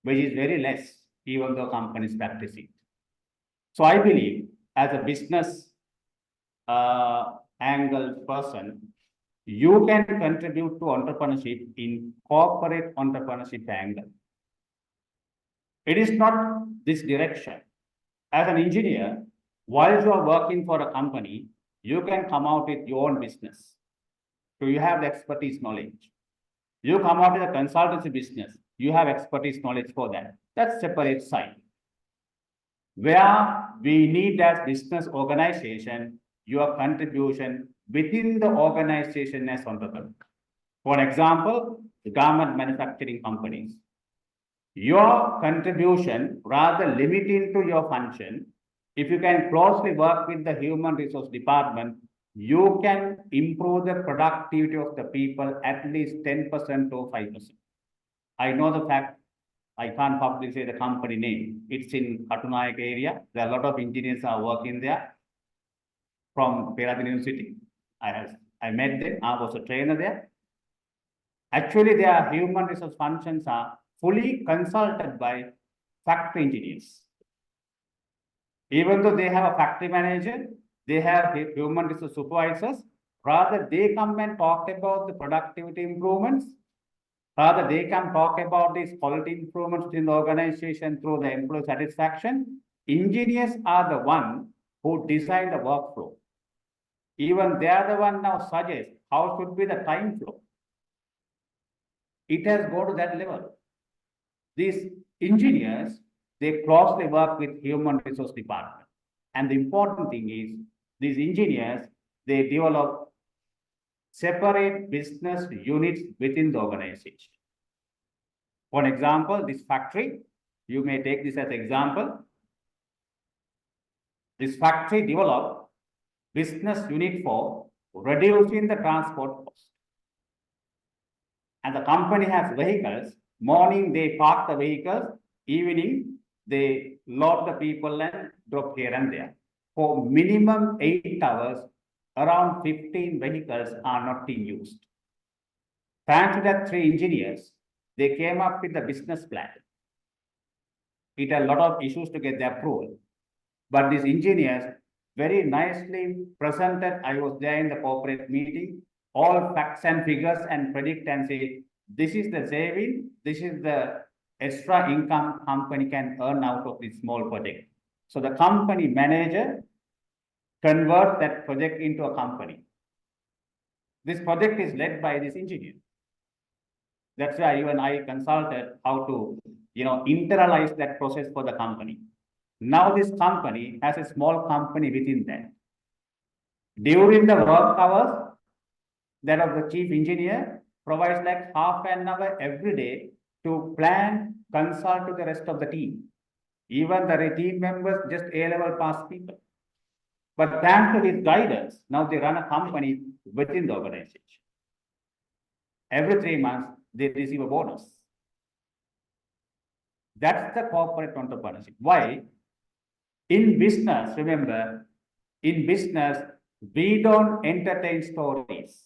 which is very less, even though companies practice it. So I believe as a business angle person, you can contribute to entrepreneurship in corporate entrepreneurship angle. It is not this direction. As an engineer, while you are working for a company, you can come out with your own business. So you have the expertise knowledge. You come out with a consultancy business, you have expertise knowledge for that. That's separate side. Where we need as business organization, your contribution within the organization as entrepreneur. For example, the garment manufacturing companies. Your contribution rather limiting to your function, if you can closely work with the human resource department, you can improve the productivity of the people at least 10% or 5%. I know the fact, I can't publicly say the company name. It's in Katunayaka area. There are a lot of engineers are working there from Peradeniya University. I met them. I was a trainer there. Actually, their human resource functions are fully consulted by factory engineers. Even though they have a factory manager, they have human resource supervisors, rather they come and talk about the productivity improvements, rather they can talk about these quality improvements in the organization through the employee satisfaction. Engineers are the one who design the workflow. Even they are the one now suggest how should be the time flow. It has gone to that level. These engineers, they closely work with human resource department. And the important thing is, these engineers, they develop separate business units within the organization. For example, this factory, you may take this as an example. This factory developed business unit for reducing the transport cost. And the company has vehicles. Morning, they park the vehicles. Evening, they load the people and drop here and there. For minimum 8 hours, around 15 vehicles are not being used. Thanks to that 3 engineers, they came up with the business plan. It had a lot of issues to get the approval. But these engineers very nicely presented. I was there in the corporate meeting, all facts and figures and predict and say, this is the saving, this is the extra income company can earn out of this small project. So the company manager convert that project into a company. This project is led by this engineer. That's why even I consulted how to, internalize that process for the company. Now this company has a small company within that. During the work hours, that of the chief engineer provides like half an hour every day to plan, consult to the rest of the team. Even the team members, just A-level pass people. But thanks to his guidance, now they run a company within the organization. Every 3 months, they receive a bonus. That's the corporate entrepreneurship. Why? In business, remember, in business, we don't entertain stories.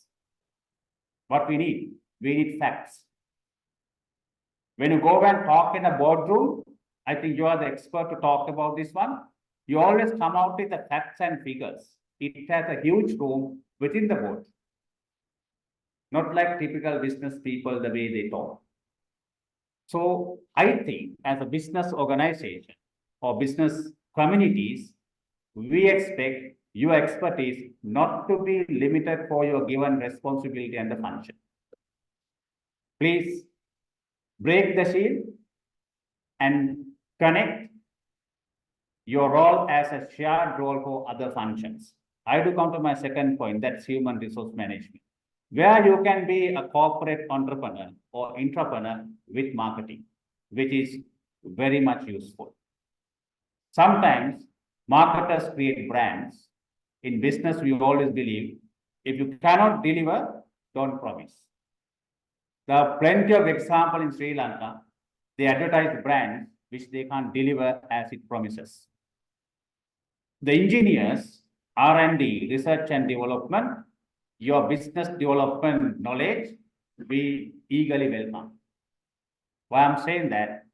What we need facts. When you go and talk in a boardroom, I think you are the expert to talk about this one. You always come out with the facts and figures. It has a huge room within the board. Not like typical business people, the way they talk. So I think as a business organization or business communities, we expect your expertise not to be limited for your given responsibility and the function. Please break the shield and connect your role as a shared role for other functions. I do come to my second point, that's human resource management, where you can be a corporate entrepreneur or entrepreneur with marketing, which is very much useful. Sometimes marketers create brands. In business, we always believe if you cannot deliver, don't promise. There are plenty of examples in Sri Lanka. They advertise brands which they can't deliver as it promises. The engineers, R&D, research and development, your business development knowledge, we eagerly welcome. Why I'm saying that,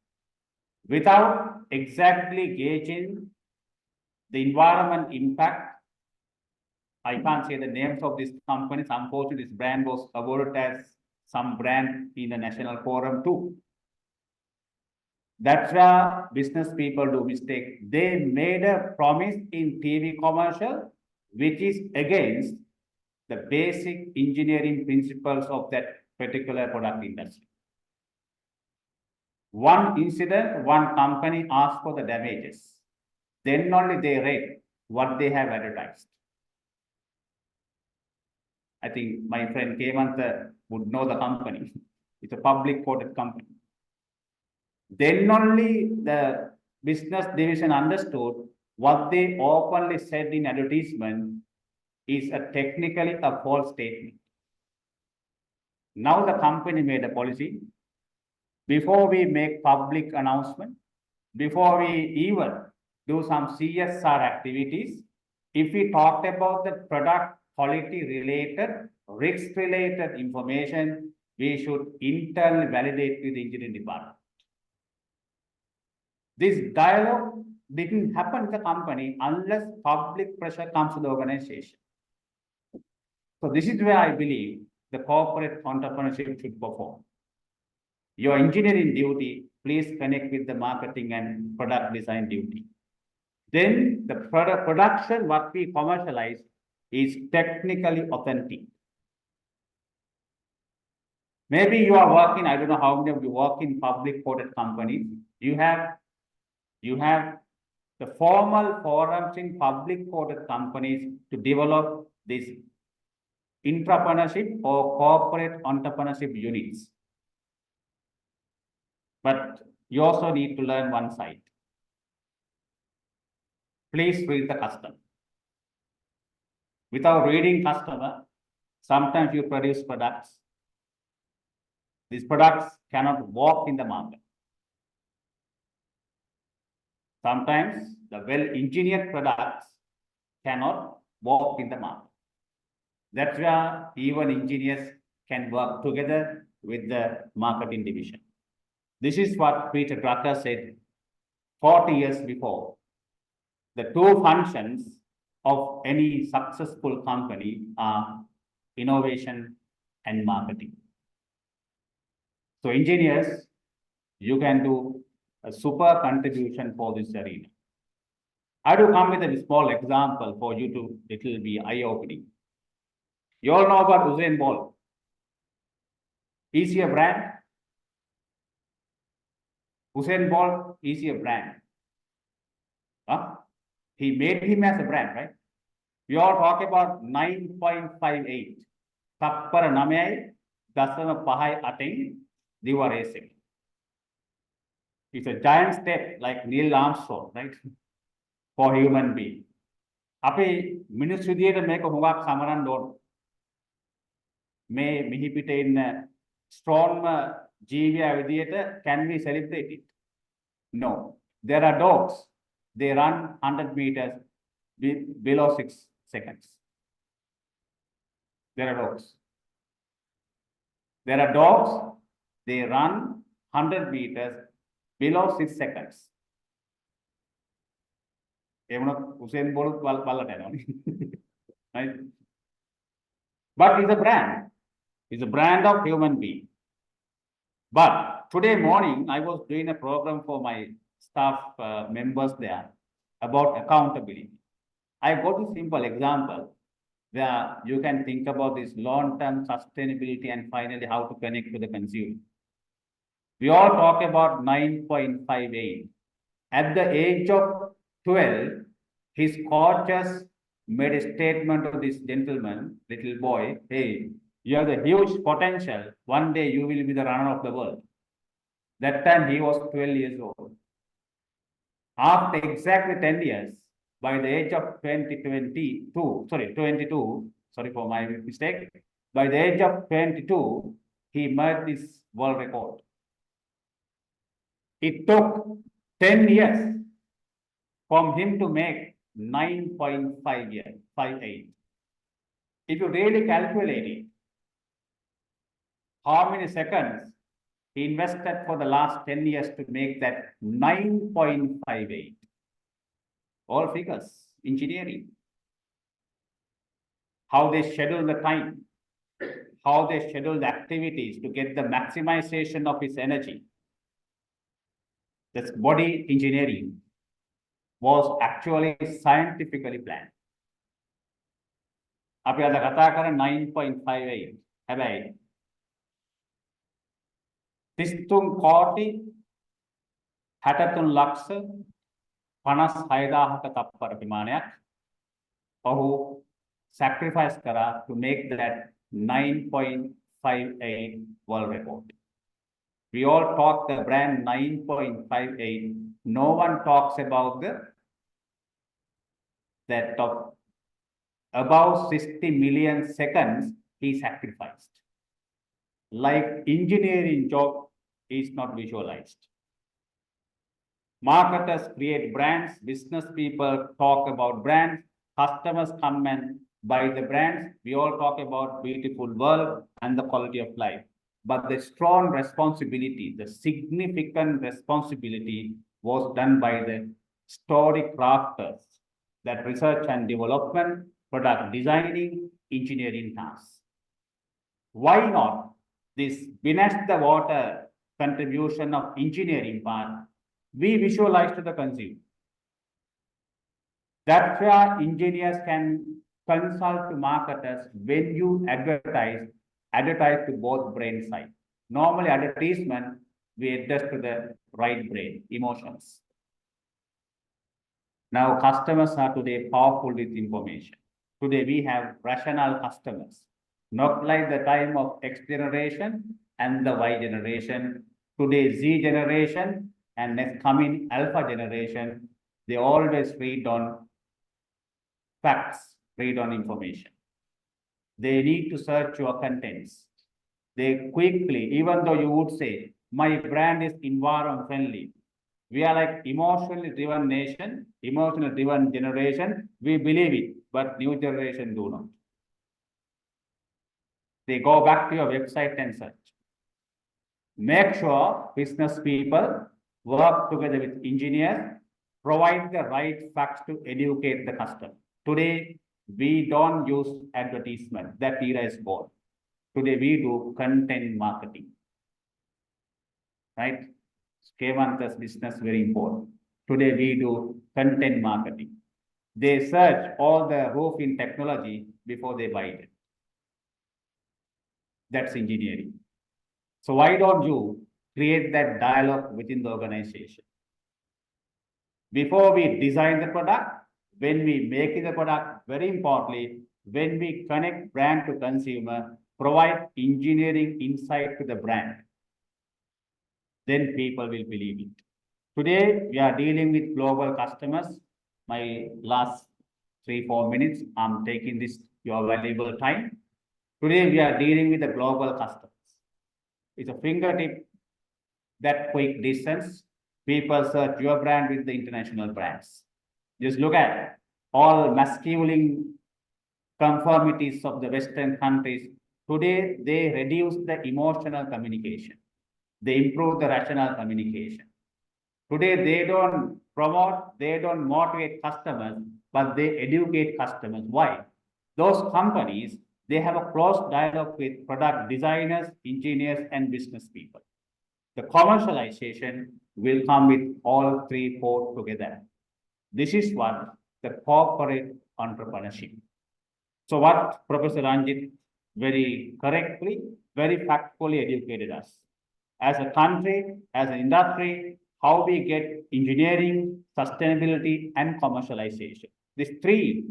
without exactly gauging the environment impact, I can't say the names of these companies. Unfortunately, this brand was awarded as some brand in the national forum too. That's where business people do mistake. They made a promise in TV commercial, which is against the basic engineering principles of that particular product industry. One incident, one company asked for the damages. Then only they read what they have advertised. I think my friend Kevanta would know the company. It's a public quoted company. Then only the business division understood what they openly said in advertisement is technically a false statement. Now the company made a policy. Before we make public announcement, before we even do some CSR activities, if we talk about the product quality related, risk related information, we should internally validate with the engineering department. This dialogue didn't happen in the company unless public pressure comes to the organization. So this is where I believe the corporate entrepreneurship should perform. Your engineering duty, please connect with the marketing and product design duty. Then the production, what we commercialize, is technically authentic. Maybe you are working, I don't know how many of you work in public quoted companies. You have the formal forums in public quoted companies to develop this entrepreneurship or corporate entrepreneurship units. But you also need to learn one side. Please read the customer. Without reading customer, sometimes you produce products. These products cannot walk in the market. Sometimes the well-engineered products cannot walk in the market. That's where even engineers can work together with the marketing division. This is what Peter Drucker said 40 years before. The two functions of any successful company are innovation and marketing. So engineers, you can do a super contribution for this arena. I do come with a small example for you to, it will be eye-opening. You all know about Usain Bolt. Is he a brand? Usain Bolt is he a brand? Huh? He made him as a brand, right? We all talk about 9.58. Tappara 9.58 diva racing. It's a giant step like Neil Armstrong, right? For human being. Ape minus විදියට මේක හුඟක් සමරන්න ඕන. මේ මිහි පිටේ ඉන්න strong ජීවියා විදියට can we celebrate it? No. There are dogs. They run 100 meters below 6 seconds. There are dogs. There are dogs. They run 100 meters below 6 seconds. Usain Bolt right? But it's a brand. It's a brand of human being. But today morning, I was doing a program for my staff members there about accountability. I got a simple example where you can think about this long-term sustainability and finally how to connect to the consumer. We all talk about 9.58. At the age of 12, his coaches made a statement to this gentleman, little boy, hey, you have the huge potential. One day you will be the runner of the world. That time he was 12 years old. After exactly 10 years, by the age of 22, sorry for my mistake, by the age of 22, he made this world record. It took 10 years from him to make 9.58. If you really calculate it, how many seconds he invested for the last 10 years to make that 9.58. All figures, engineering. How they schedule the time, how they schedule the activities to get the maximization of his energy. This body engineering was actually scientifically planned. අපි අද කතා කරන්නේ 9.58. හැබැයි 33 කෝටි 63 ලක්ෂ 56000ක තප්පර ප්‍රමාණයක් ඔහු sacrifice කරා to make that 9.58 world record. We all talk the brand 9.58. No one talks about that of about 60 million seconds he sacrificed. Like engineering job is not visualized. Marketers create brands, business people talk about brands, customers come and buy the brands. We all talk about beautiful world and the quality of life. But the strong responsibility, the significant responsibility was done by the story crafters, that research and development, product designing, engineering tasks. Why not this beneath the water contribution of engineering part, we visualize to the consumer. That's where engineers can consult to marketers when you advertise to both brain side. Normally advertisement, we adjust to the right brain, emotions. Now customers are today powerful with information. Today we have rational customers, not like the time of X generation and the Y generation. Today Z generation and next coming Alpha generation, they always read on facts, read on information. They need to search your contents. They quickly, even though you would say, my brand is environment friendly. We are like emotionally driven nation, emotionally driven generation. We believe it, but new generation do not. They go back to your website and search. Make sure business people work together with engineers, provide the right facts to educate the customer. Today, we don't use advertisement. That era is gone. Today, we do content marketing. Right? Kevanta's business very important. Today, we do content marketing. They search all the roofing technology before they buy it. That's engineering. So why don't you create that dialogue within the organization? Before we design the product, when we make the product, very importantly, when we connect brand to consumer, provide engineering insight to the brand, then people will believe it. Today, we are dealing with global customers. My last 3-4 minutes, I'm taking this, your valuable time. Today, we are dealing with the global customers. It's a fingertip, that quick distance. People search your brand with the international brands. Just look at all masculine conformities of the Western countries. Today, they reduce the emotional communication. They improve the rational communication. Today, they don't promote, they don't motivate customers, but they educate customers. Why? Those companies, they have a close dialogue with product designers, engineers, and business people. The commercialization will come with all 3-4 together. This is what the corporate entrepreneurship. So what Professor Ranjit very correctly, very factfully educated us. As a country, as an industry, how we get engineering, sustainability, and commercialization. These three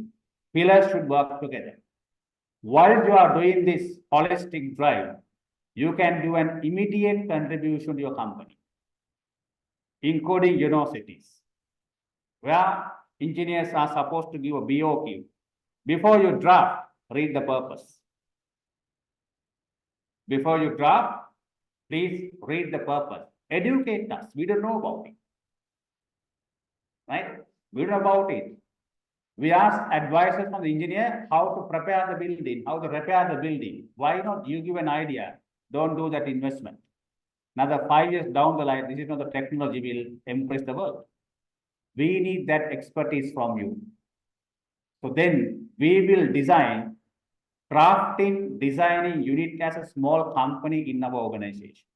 pillars should work together. While you are doing this holistic drive, you can do an immediate contribution to your company, including universities, where engineers are supposed to give a BOQ. Before you draft, read the purpose. Before you draft, please read the purpose. Educate us. We don't know about it. Right? We don't know about it. We ask advisors from the engineer how to prepare the building, how to repair the building. Why not you give an idea? Don't do that investment. Another 5 years down the line, this is not the technology will impress the world. We need that expertise from you. So then we will design, designing unit as a small company in our organization.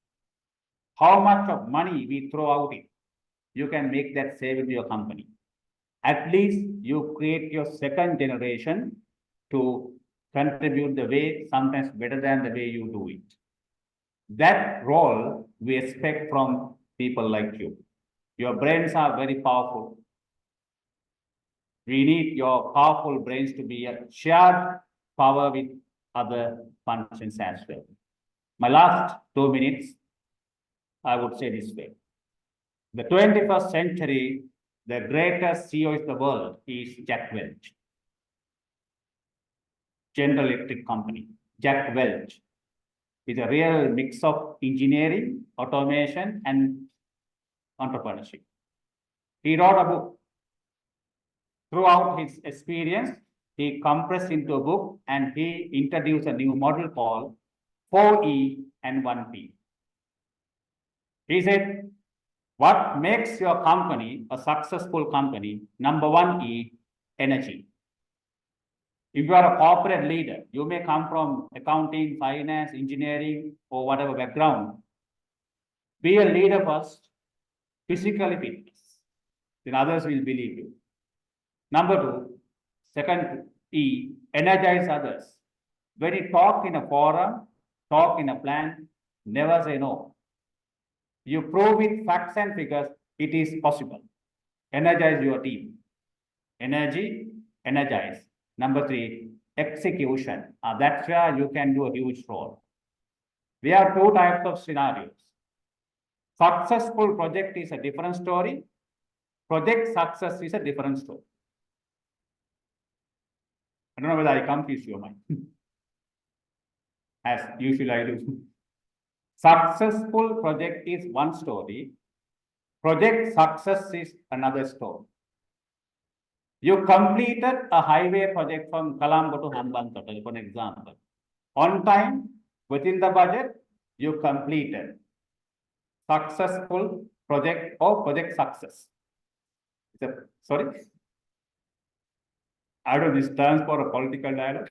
How much of money we throw out it, you can make that save in your company. At least you create your second generation to contribute the way, sometimes better than the way you do it. That role we expect from people like you. Your brains are very powerful. We need your powerful brains to be a shared power with other functions as well. My last 2 minutes, I would say this way. The 21st century, the greatest CEO in the world is Jack Welch. General Electric Company. Jack Welch is a real mix of engineering, automation, and entrepreneurship. He wrote a book. Throughout his experience, he compressed into a book and he introduced a new model called 4E and 1P. He said, what makes your company a successful company? Number one is energy. If you are a corporate leader, you may come from accounting, finance, engineering, or whatever background. Be a leader first, physically fitness. Then others will believe you. Number two, second E, energize others. When you talk in a forum, talk in a plan, never say no. You prove with facts and figures, it is possible. Energize your team. Energy, energize. Number three, execution. That's where you can do a huge role. We have two types of scenarios. Successful project is a different story. Project success is a different story. I don't know whether I confuse your mind. As usually I do. Successful project is one story. Project success is another story. You completed a highway project from Colombo to Hambantota, for example. On time, within the budget, you completed. Successful project or project success. Sorry? I don't know, this stands for a political dialogue,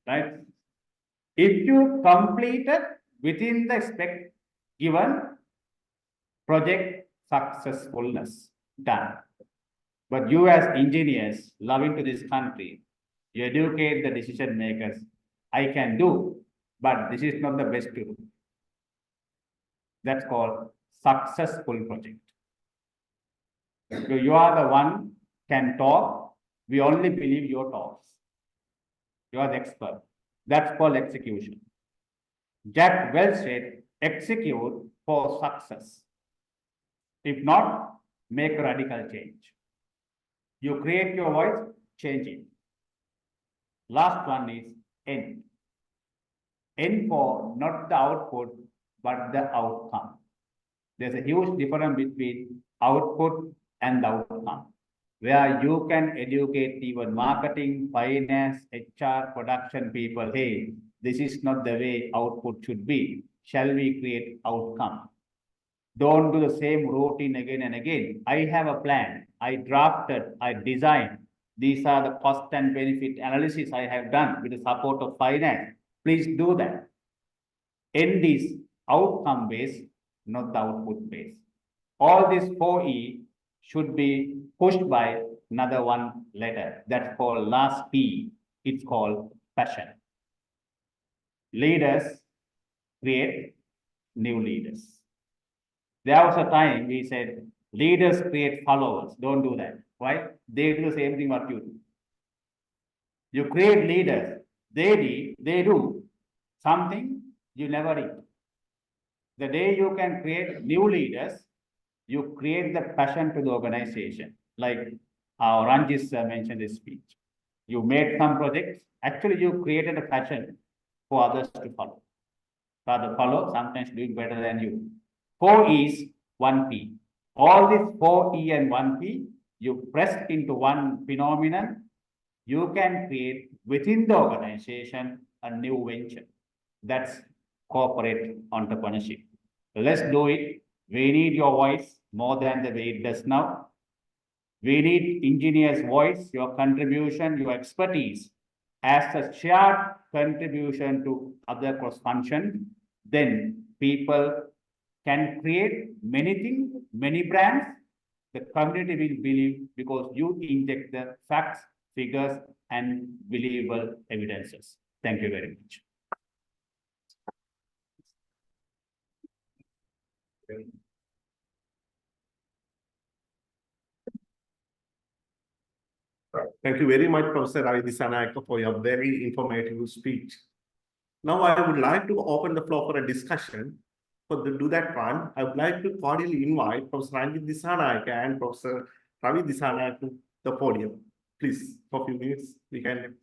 right? If you completed within the given project successfulness, done. But you as engineers, loving to this country, you educate the decision makers. I can do, but this is not the best to do. That's called successful project. So you are the one can talk. We only believe your talks. You are the expert. That's called execution. Jack Welch said, execute for success. If not, make a radical change. You create your voice, change it. Last one is N. N for not the output, but the outcome. There's a huge difference between output and the outcome, where you can educate even marketing, finance, HR, production people. Hey, this is not the way output should be. Shall we create outcome? Don't do the same routine again and again. I have a plan. I drafted, I designed. These are the cost and benefit analysis I have done with the support of finance. Please do that. End is outcome based, not the output based. All these 4E should be pushed by another one letter. That's called last P. It's called passion. Leaders create new leaders. There was a time we said, Leaders create followers. Don't do that. Right? They do the same thing what you do. You create leaders. They do something you never did. The day you can create new leaders, you create the passion to the organization. Like how Ranjit mentioned his speech. You made some projects. Actually, you created a passion for others to follow. Rather follow, sometimes doing better than you. 4 E's, 1 P. All these 4 E and 1 P, you press into one phenomenon, you can create within the organization a new venture. That's corporate entrepreneurship. Let's do it. We need your voice more than the way it does now. We need engineers' voice, your contribution, your expertise as a shared contribution to other cross functions. Then people can create many things, many brands. The community will believe because you inject the facts, figures, and believable evidences. Thank you very much.
Thank you very much, Professor Ravi Disanayake, for your very informative speech. Now, I would like to open the floor for a discussion. To do that one, I would like to cordially invite Professor Ranjit Disanayake and Professor Ravi Disanayake to the podium. Please, for a few minutes, we can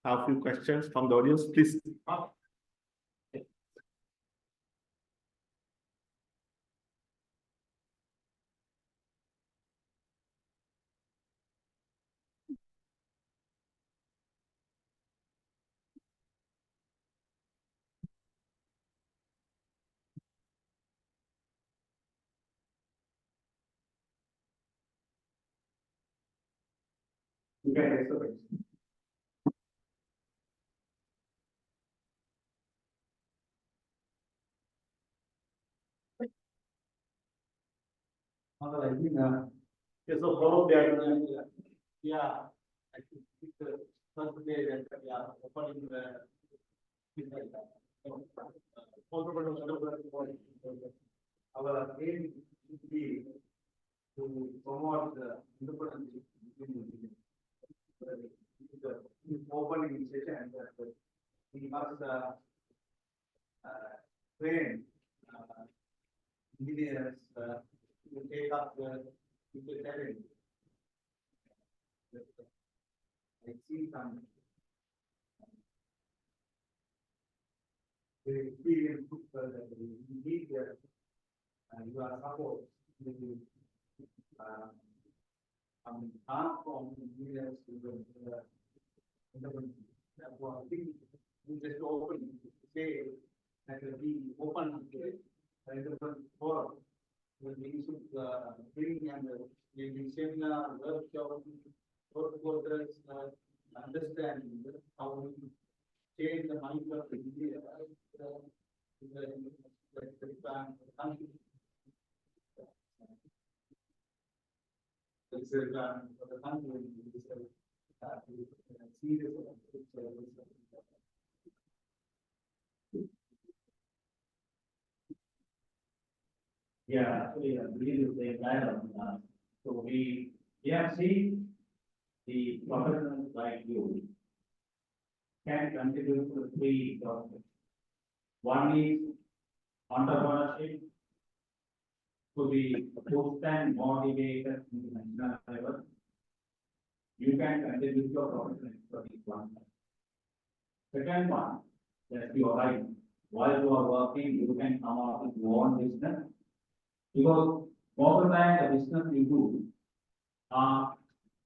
have a few questions from the audience. Please. You can raise the question. Yes, so follow that.
Yeah, I think it's the first day that we are opening the. Our aim should be to promote the independence. The opening session that we must train engineers to take up the challenge. I see some very experienced people that we need their you are support half from engineers to the I think we just open say that will be open forum. We should bring and maybe seminar, workshop, workers understand how we change the mind of the engineer.
Yeah, actually, I believe the same dialogue. So we have seen the professionals like you can contribute to 3 topics. One is entrepreneurship to be pushed and motivated in the national level. You can contribute your professional expertise one. Second one, that you are right. While you are working, you can come out with your own business. Because most of the time, the business you do are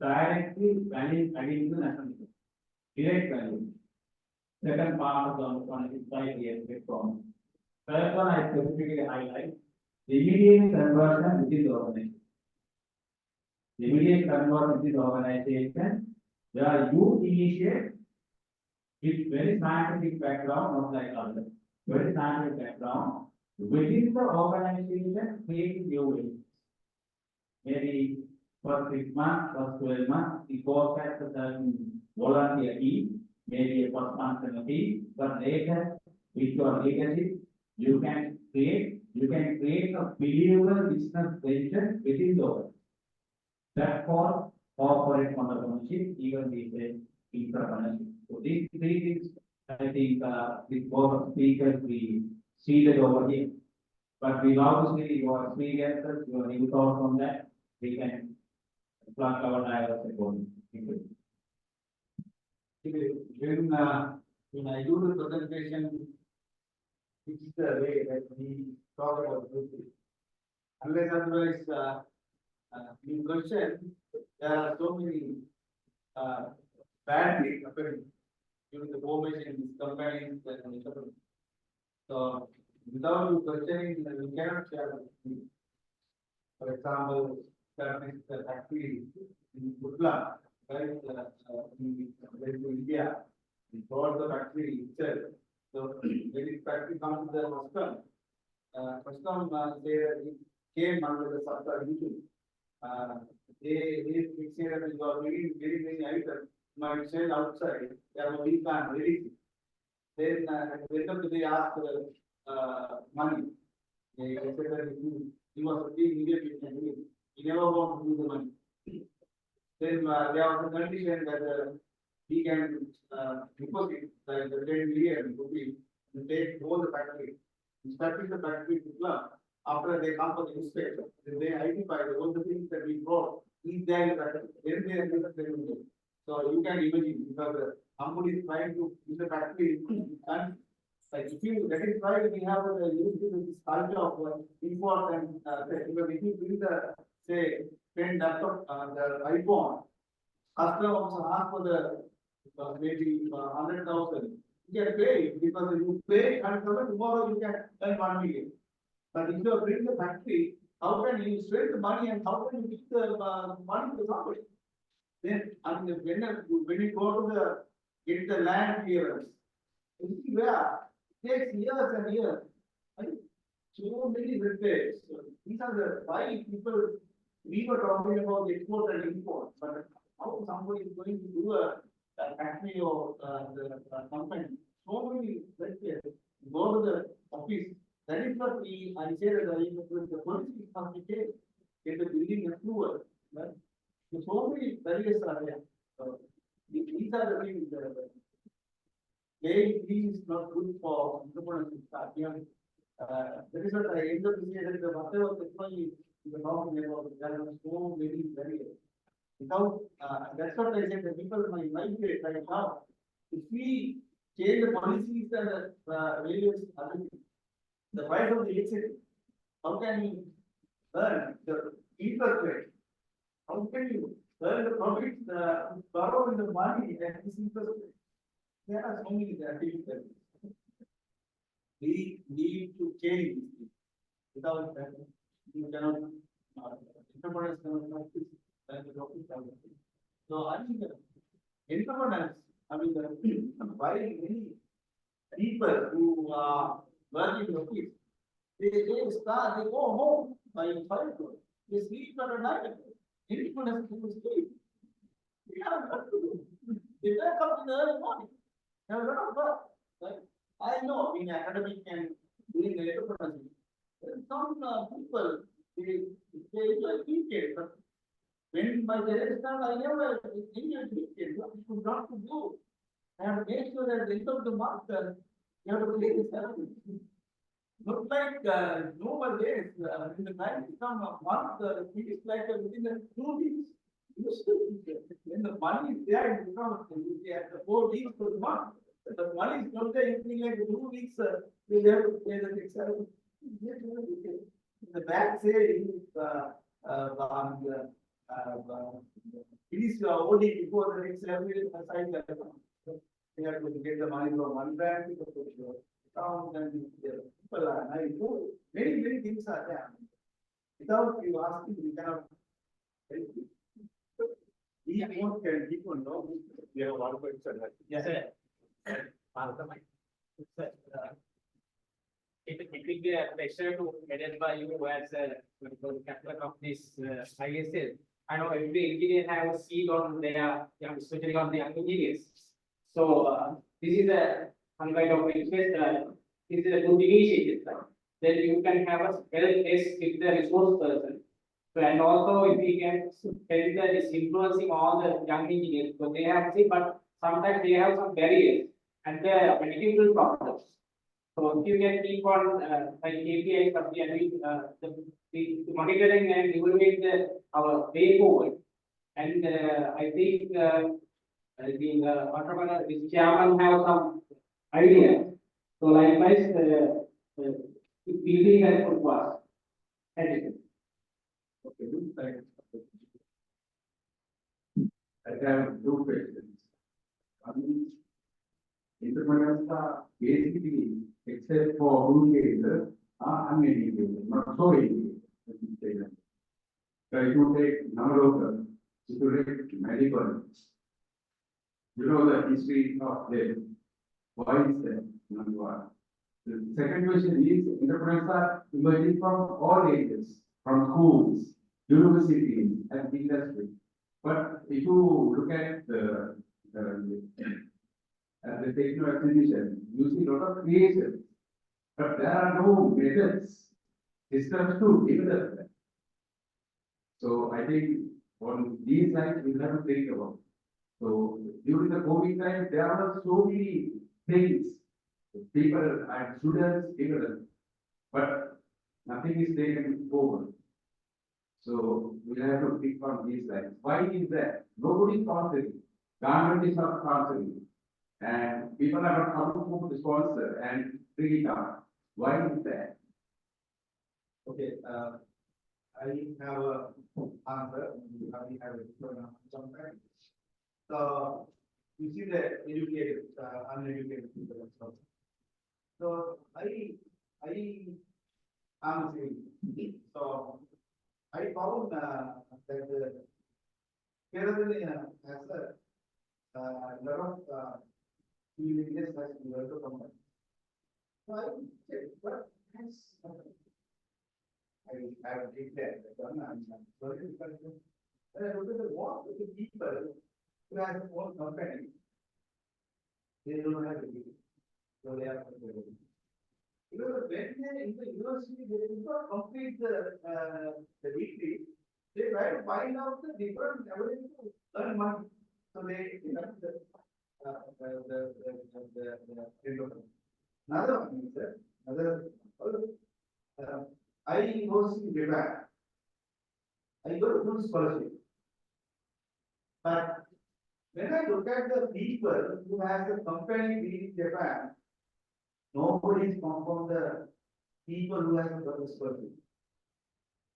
directly adding to the national income. Direct value. Second part of the entrepreneurship side we expect from. Third one, I specifically highlight the immediate conversion within the organization. The immediate conversion within the organization, where you initiate with very scientific background, not like others, very scientific background, within the organization, creating new ways. Maybe for 6 months, for 12 months, it goes as a certain volunteer team, maybe a first functional team, but later, with your leadership, you can create
You can create a believable business venture within the world. That for corporate entrepreneurship, even with entrepreneurship. So these three things, I think, with both speakers, we see that over here. But we love to see your experiences, your new thoughts on that. We can plug our dialogue accordingly. Thank you.
When I do the presentation, this is the way that we talk about this. Unless otherwise, in question, there are so many, bad things happening during the formation in these companies and everything. So, without you questioning, we cannot share. For example, there is the factory in Butla, right, in India. We brought the factory itself. So when this factory comes to the custom say that it came under the Sarkar duty. They say that you are very many items might sell outside, therefore we can't release it. Then at the end of the day ask money. They said that you was immediately can do it. You never want to do the money. Then they have the condition that we can deposit like the 10 million rupees to take all the factory. Starting the factory to club. After they come for the inspection, then they identify all the things that we brought. Is there in the factory? Then they are given the revenue. So you can imagine because somebody is trying to use the factory and like if you that is why we have this culture of import and because if you bring the say 10 laptop the iPhone, customer also ask for the maybe 100,000. You can pay it because you pay and tomorrow you can earn 1 million. But if you bring the factory, how can you spend the money and how can you give the money to somebody? Then I mean when you go to the get the land clearance, you see where it takes years and years. I mean, so many repairs. So these are the why people we were talking about export and import, but how somebody is going to do a factory or the company, so many repairs, go to the office. That is what I say that the policy has to take, get the building approval, right? So many barriers are there. So these are the things that are there. This is not good for entrepreneurship. That is what I end up saying that the whatever technology is talking about, there are so many barriers. Without, that's what I said, the people might migrate right now. If we change the policies and the various other things, the price of the electricity, how can you earn the interest rate? How can you earn the profit, borrow the money and this interest rate? There are so many difficulties. We need to change this thing. Without that, you cannot, entrepreneurs cannot practice like the doctors have. So I think entrepreneurs, I mean, why many people who are working in the office, they start, they go home by 5 o'clock. They sleep at a night. Entrepreneurs who sleep. We have work to do. They wake up in the early morning. They have a lot of work. Right? I know in academic and doing the entrepreneurship, some people they enjoy cricket, but when my parents time, I never enjoyed cricket. What you got to do? I have to make sure that at the end of the month, you have to play this salary. Not like normal days, in the time to come a month, it is like within the 2 weeks. When the money is there, it becomes the 4 weeks per month. The money is not there, you think like 2 weeks, they have to pay the next salary. The bank say it is only before the next salary assign the account. They have to get the money from one bank to the account and the people are many things are there. Without you asking, we cannot help you. We won't can people know. We have one question.
Yes, sir. It will be a pleasure to headed by you as a captain of this IESL. I know every engineer have a seat on their, especially on the young engineers. So this is a some kind of request. This is a good initiative. then you can have a spell test with the resource person. So, and also if we can tell that it's influencing all the young engineers, so they have, see, but sometimes they have some barriers and the material problems. So if you can keep on, like KPIs, the monitoring and evaluate our way forward. And, I think, the entrepreneur, the chairman have some idea. So likewise, it will be helpful to us. Thank you.
Okay, thanks. I have two questions. One, entrepreneurs are basically, except for who is uneducated, not so educated. Let me say that. So if you take non-local, if you take medical, you know the history of them. Why is that? Number one. The second question is, entrepreneurs are emerging from all ages, from schools, universities, and industry. But if you look at the techno acquisition, you see a lot of creations, but there are no methods, systems to develop that. So I think on these lines we have to think about. So during the COVID time, there were so many things, people and students developed, but nothing is taken forward. So we have to think on these lines. Why is that? Nobody is sponsoring. Government is not sponsoring. And people are not coming forward to sponsor and bring it up. Why is that?
Okay, I have a answer, I have a sometimes. So, you see the educated, uneducated people and stuff. So, I am saying, so, I found, that Kerala has a, lot of, villages has developed a company. So, I said, what has happened? I have declared that one, I'm sorry, because when I look at the what the people who have their own company, they don't have a degree. So they are because when they in the university, they do not complete the degree, they try to find out the different avenue to earn money. So they become the another one is that I was in Japan. I got full scholarship. But when I look at the people who have the company in Japan, nobody is come from the people who have got the scholarship.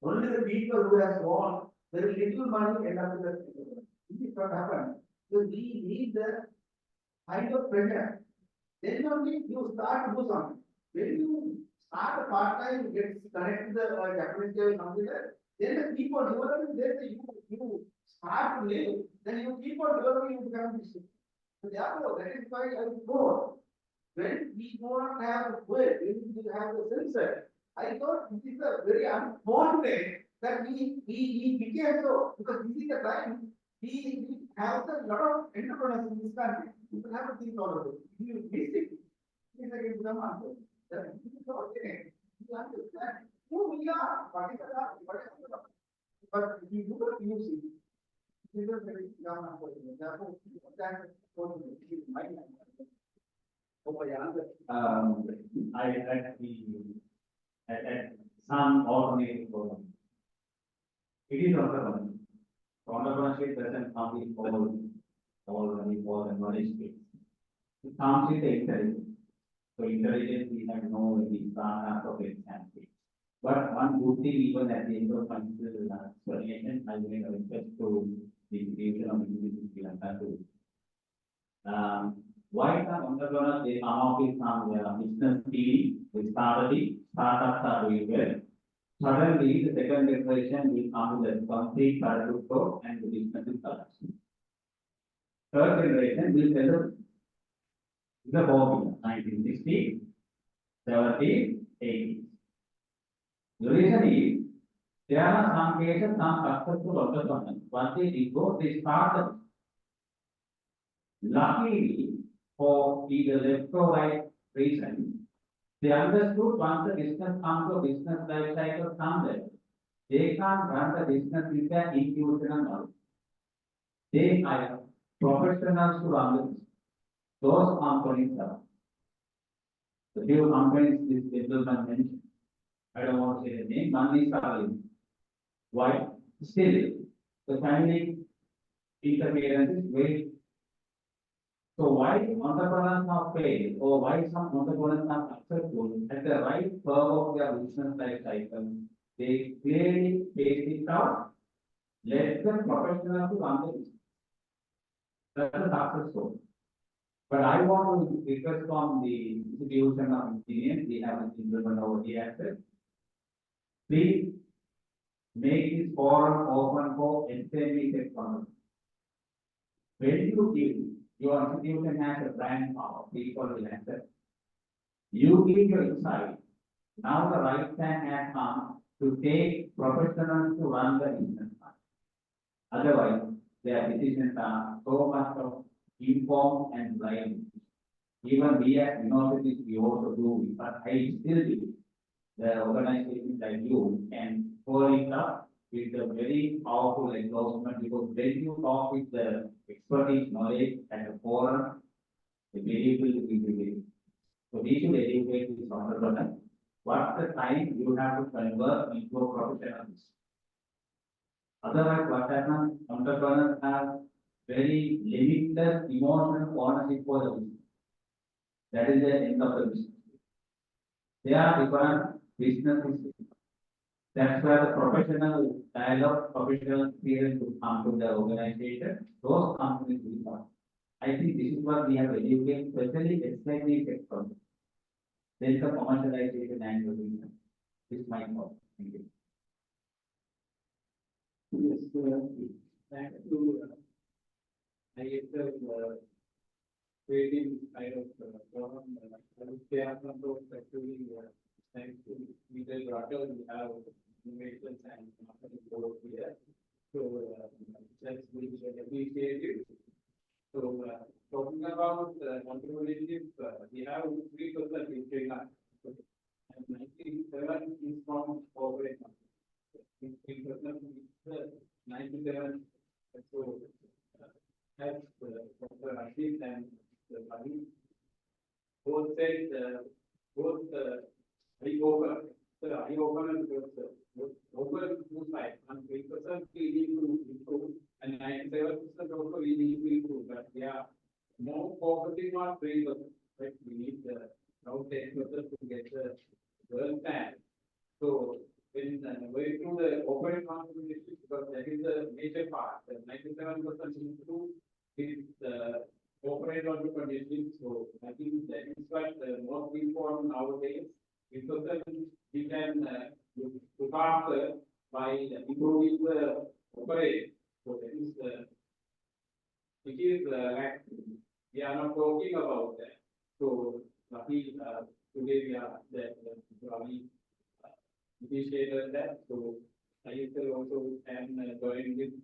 Only the people who have won, there is little money end up with the. This is what happened. So we need the kind of pressure. Then only you start to do something. When you start a part-time, you get connected to the Japanese level computer, then the people developing, then you start to live, then you keep on developing, you become this. So therefore, that is why I go. When we do not have a word, when we have the sensor, I thought this is a very unfortunate that we became so, because this is the time we have a lot of entrepreneurs in this country. People have to think all of it. If you miss it, it's like it's become unfortunate. That this is okay. You understand who we are, what is the but if you do not use it, it is a very unfortunate. Therefore, that is my
I at some alternative program. It is entrepreneurship. Entrepreneurship doesn't come with all the knowledge base. It comes with the intelligence. So intelligence we have no the startup of example. But one good thing, even at the end of my explanation, I will make a request to the institution of University of Lanka to why some entrepreneurs they come out with some business theory, they startups are doing well. Suddenly, the second generation will come with a complete paradigm and the business is collapsed. Third generation will settle the formula 1960, 70, 80. The reason is there are some cases, some successful entrepreneurs. Once they go, they started. Luckily, for either left or right reason,
They understood once the business comes to a business life cycle somewhere, they can't run the business with their institutional knowledge. They hire professionals to run the business. Those companies are. The few companies this gentleman mentioned, I don't want to say the name, one is struggling. Why? Still, the family interference is very. So why entrepreneurs are failed, or why some entrepreneurs are successful at the right curve of their business life cycle? They clearly face it out. Let the professional to run the business. That's a success story. But I want to request from the institution of engineers, we have an implement over the asset. Please make this forum open for SME technology. When you give, your institution has a brand power, people will accept. You give your insight. Now the right time has come to take professionals to run the business. Otherwise, their decisions are so much of informed and blind. Even we as universities, we also do, but I still believe the organizations like you can follow it up with a very powerful endorsement, because when you talk with the expertise knowledge at the forum, the people will be there. So we should educate this entrepreneur. What's the time you have to convert into a professional? Otherwise, what happens, entrepreneurs have very limited emotional ownership for the business. That is the end of the business. They are different businesses. That's where the professional dialogue, professional experience will come to the organization. Those companies will come. I think this is what we have educated, especially SME sector. There is a commercialization angle. This is my thought. Thank you.
Yes, thank you. IESL creating kind of program. I would say I'm not actually thanks to Mr. Rotter, we have innovations and marketing board here. So that's really appreciated. So talking about entrepreneurship, we have 3% in Sri Lanka, and 97 is from corporate. 3% is 97. So that's Dr. Rashid and the Bali. Both said both eye-opener, because open two sides, and 3% we need to improve, and 97% also we need to improve, but we are more focusing on 3%, right? We need now 10% to get the world plan. So when going through the open contribution, because that is the major part, the 97% improve is the operate on the conditions. So I think that is what the most important nowadays. Because we can look after by improving the operate. So that is it is like we are not talking about that. So luckily today we are that we initiated that. So I also can join with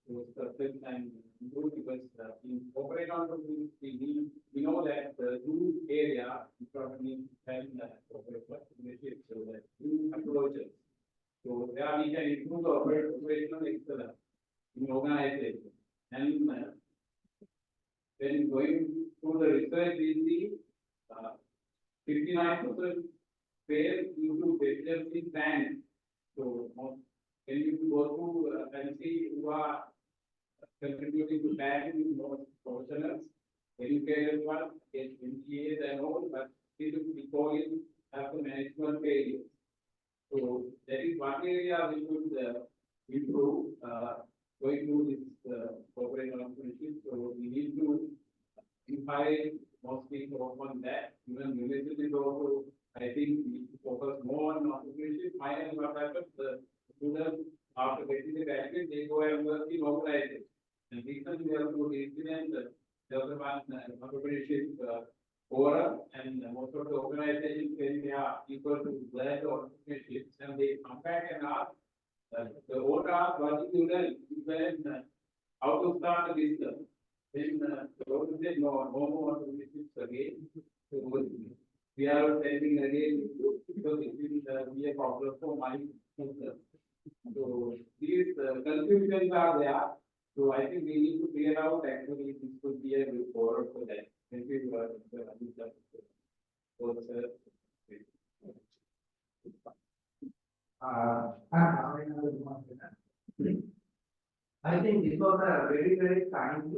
those persons and improve, because in operate on the we know that the new area probably can operate partnership, so that new approaches. So there we can improve the operational excellence in organization. And when going through the research, we see 59% fail due to deficiency planning. So when you go through and see who are contributing to planning with more professionals, educated one, MPAs and all, but still we call it as a management failure. So that is one area we should improve going through this corporate entrepreneurship. So we need to encourage mostly on that. Even universities also, I think we need to focus more on entrepreneurship. Finally, what happens, the students after getting the graduate, they go and work in organization. And recently we have to implement the development entrepreneurship forum, and most of the organizations when they are equal to learn entrepreneurship, and they come back and ask the owner what you learn, how to start a business. Then the owner said no more entrepreneurship again. So
we are telling again because it will be a problem for my future. So these confusions are there. So I think we need to clear out actually this could be a report for that. Thank you.
I think this was a very kind,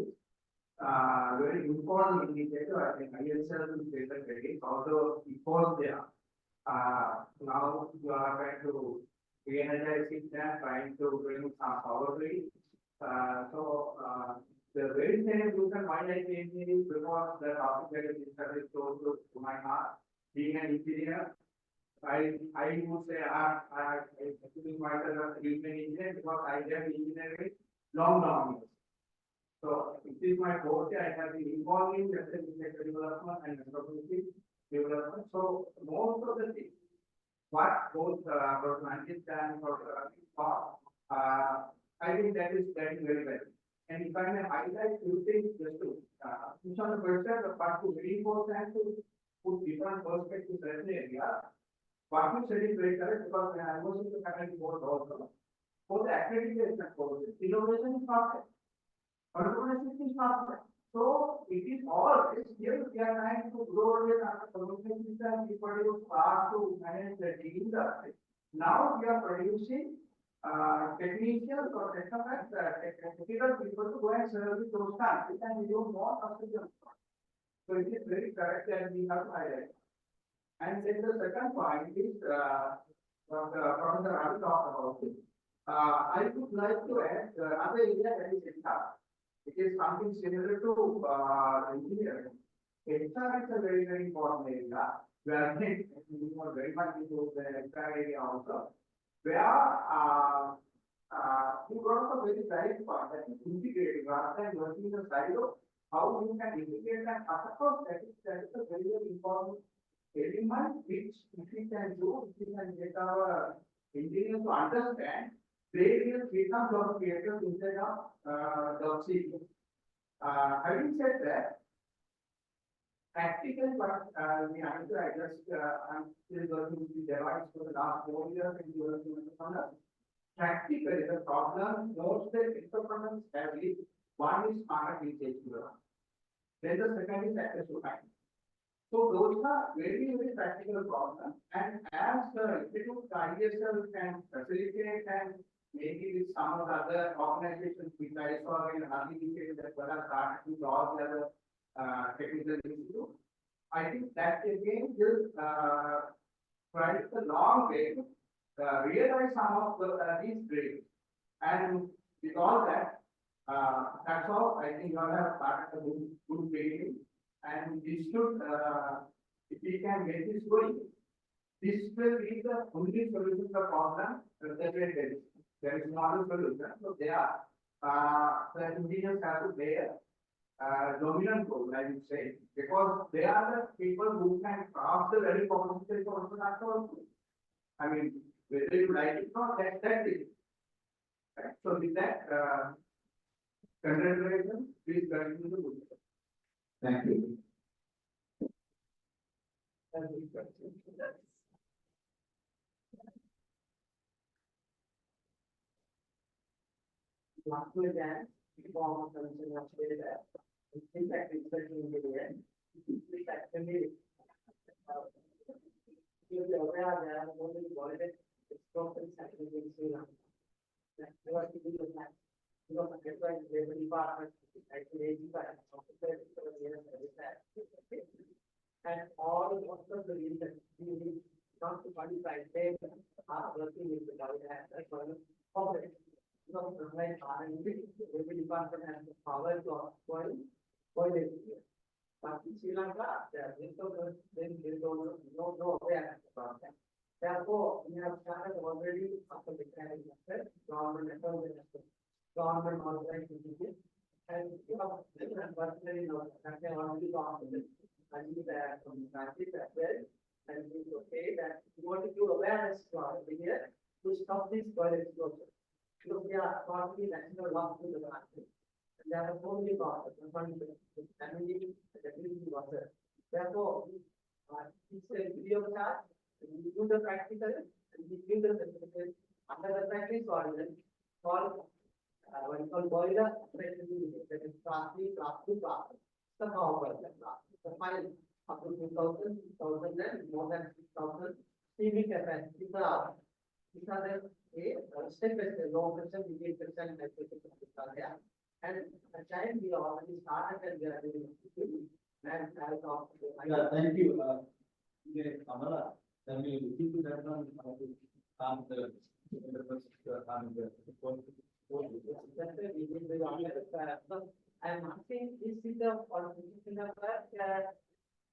very important initiative. I think IESL will take the credit, although it was there. Now you are trying to re-energize it and trying to bring some power to it. The very same reason why I came here is because the topic that is discussed is close to my heart. Being an engineer, I would say I consider myself a human engineer because I have engineering long years. So it is my forte. I have been involved in sector development and entrepreneurship development. So most of the things, what both for Manchester and for I think that is very well. And if I may highlight few things just to push on the question, but to reinforce and to put different perspectives in certain areas. What you said is very correct because when I was in the faculty board also, for the accreditation courses, innovation is not there. Entrepreneurship is not there. So it is all, it's here we are trying to grow with our communication system, we produce fast to manage the industry. Now we are producing technicians or technocrats, technical people to go and service those countries and we don't want us to do. So it is very correct and we have to highlight. And then the second point is, Professor Ravi talked about it. I would like to add another area that is HR. It is something similar to engineering. HR is a very important area. We are very much into the HR area also. Where you brought up a very right point that is integrating rather than working in a silo. How you can integrate and cut across that is a very important element which if we can do, if we can get our engineers to understand, they will become job creators instead of job seekers. Having said that, practical, but the answer I just I'm still working with the device for the last 4 years and working with the funder. Practical is a problem most entrepreneurs have is one is market research. Then the second is access to finance. So those are very practical problems. And as the Institute IESL can facilitate and maybe with some of the other organizations which I saw in early detail that were started with all the other technical institutes, I think that again will try the long way realize some of these dreams. And with all that, that's all. I think you all have started a good beginning. And this should, if we can get this going, this will be the only solution to the problem that there is not a solution. So they are, the engineers have to play a dominant role, I would say, because they are the people who can craft the very complicated also. I mean, whether you like it or not, that's it. Right? So with that, congratulations, please continue to do it.
Thank you.
Last year, then, form of connection of data. In fact, it's in the end. It's actually. If you are aware that only avoided explosive sections in Sri Lanka. That's what we do with that. Because of the labor department, actually 85 officers and all of the reasons we not to qualify them are working with the government as well as public. Because the right labor department has the power to avoid it. But in Sri Lanka, there is no awareness about that. Therefore, we have started already after declaring government government organization and personally that they already gone with it. I need that from the practice as well. And we will say that we want to do awareness for the year to stop this soil explosion. Because we are partly national law to the country. And there are so many problems, the community water. Therefore, It's a video chart, you do the practical, and you give the certificate under the practice ordinance for, what you call boiler, that is class 3, class 2, class. Somehow, the final, up to 2,000, 2,000 and more than 6,000 CV capacity per hour. These are the step by step, low pressure, medium pressure, and high pressure are there. And at the time we already started and we are doing it. And as of.
Yeah, thank you, Kamala, then we look into that one,
I'm asking, is it the qualification of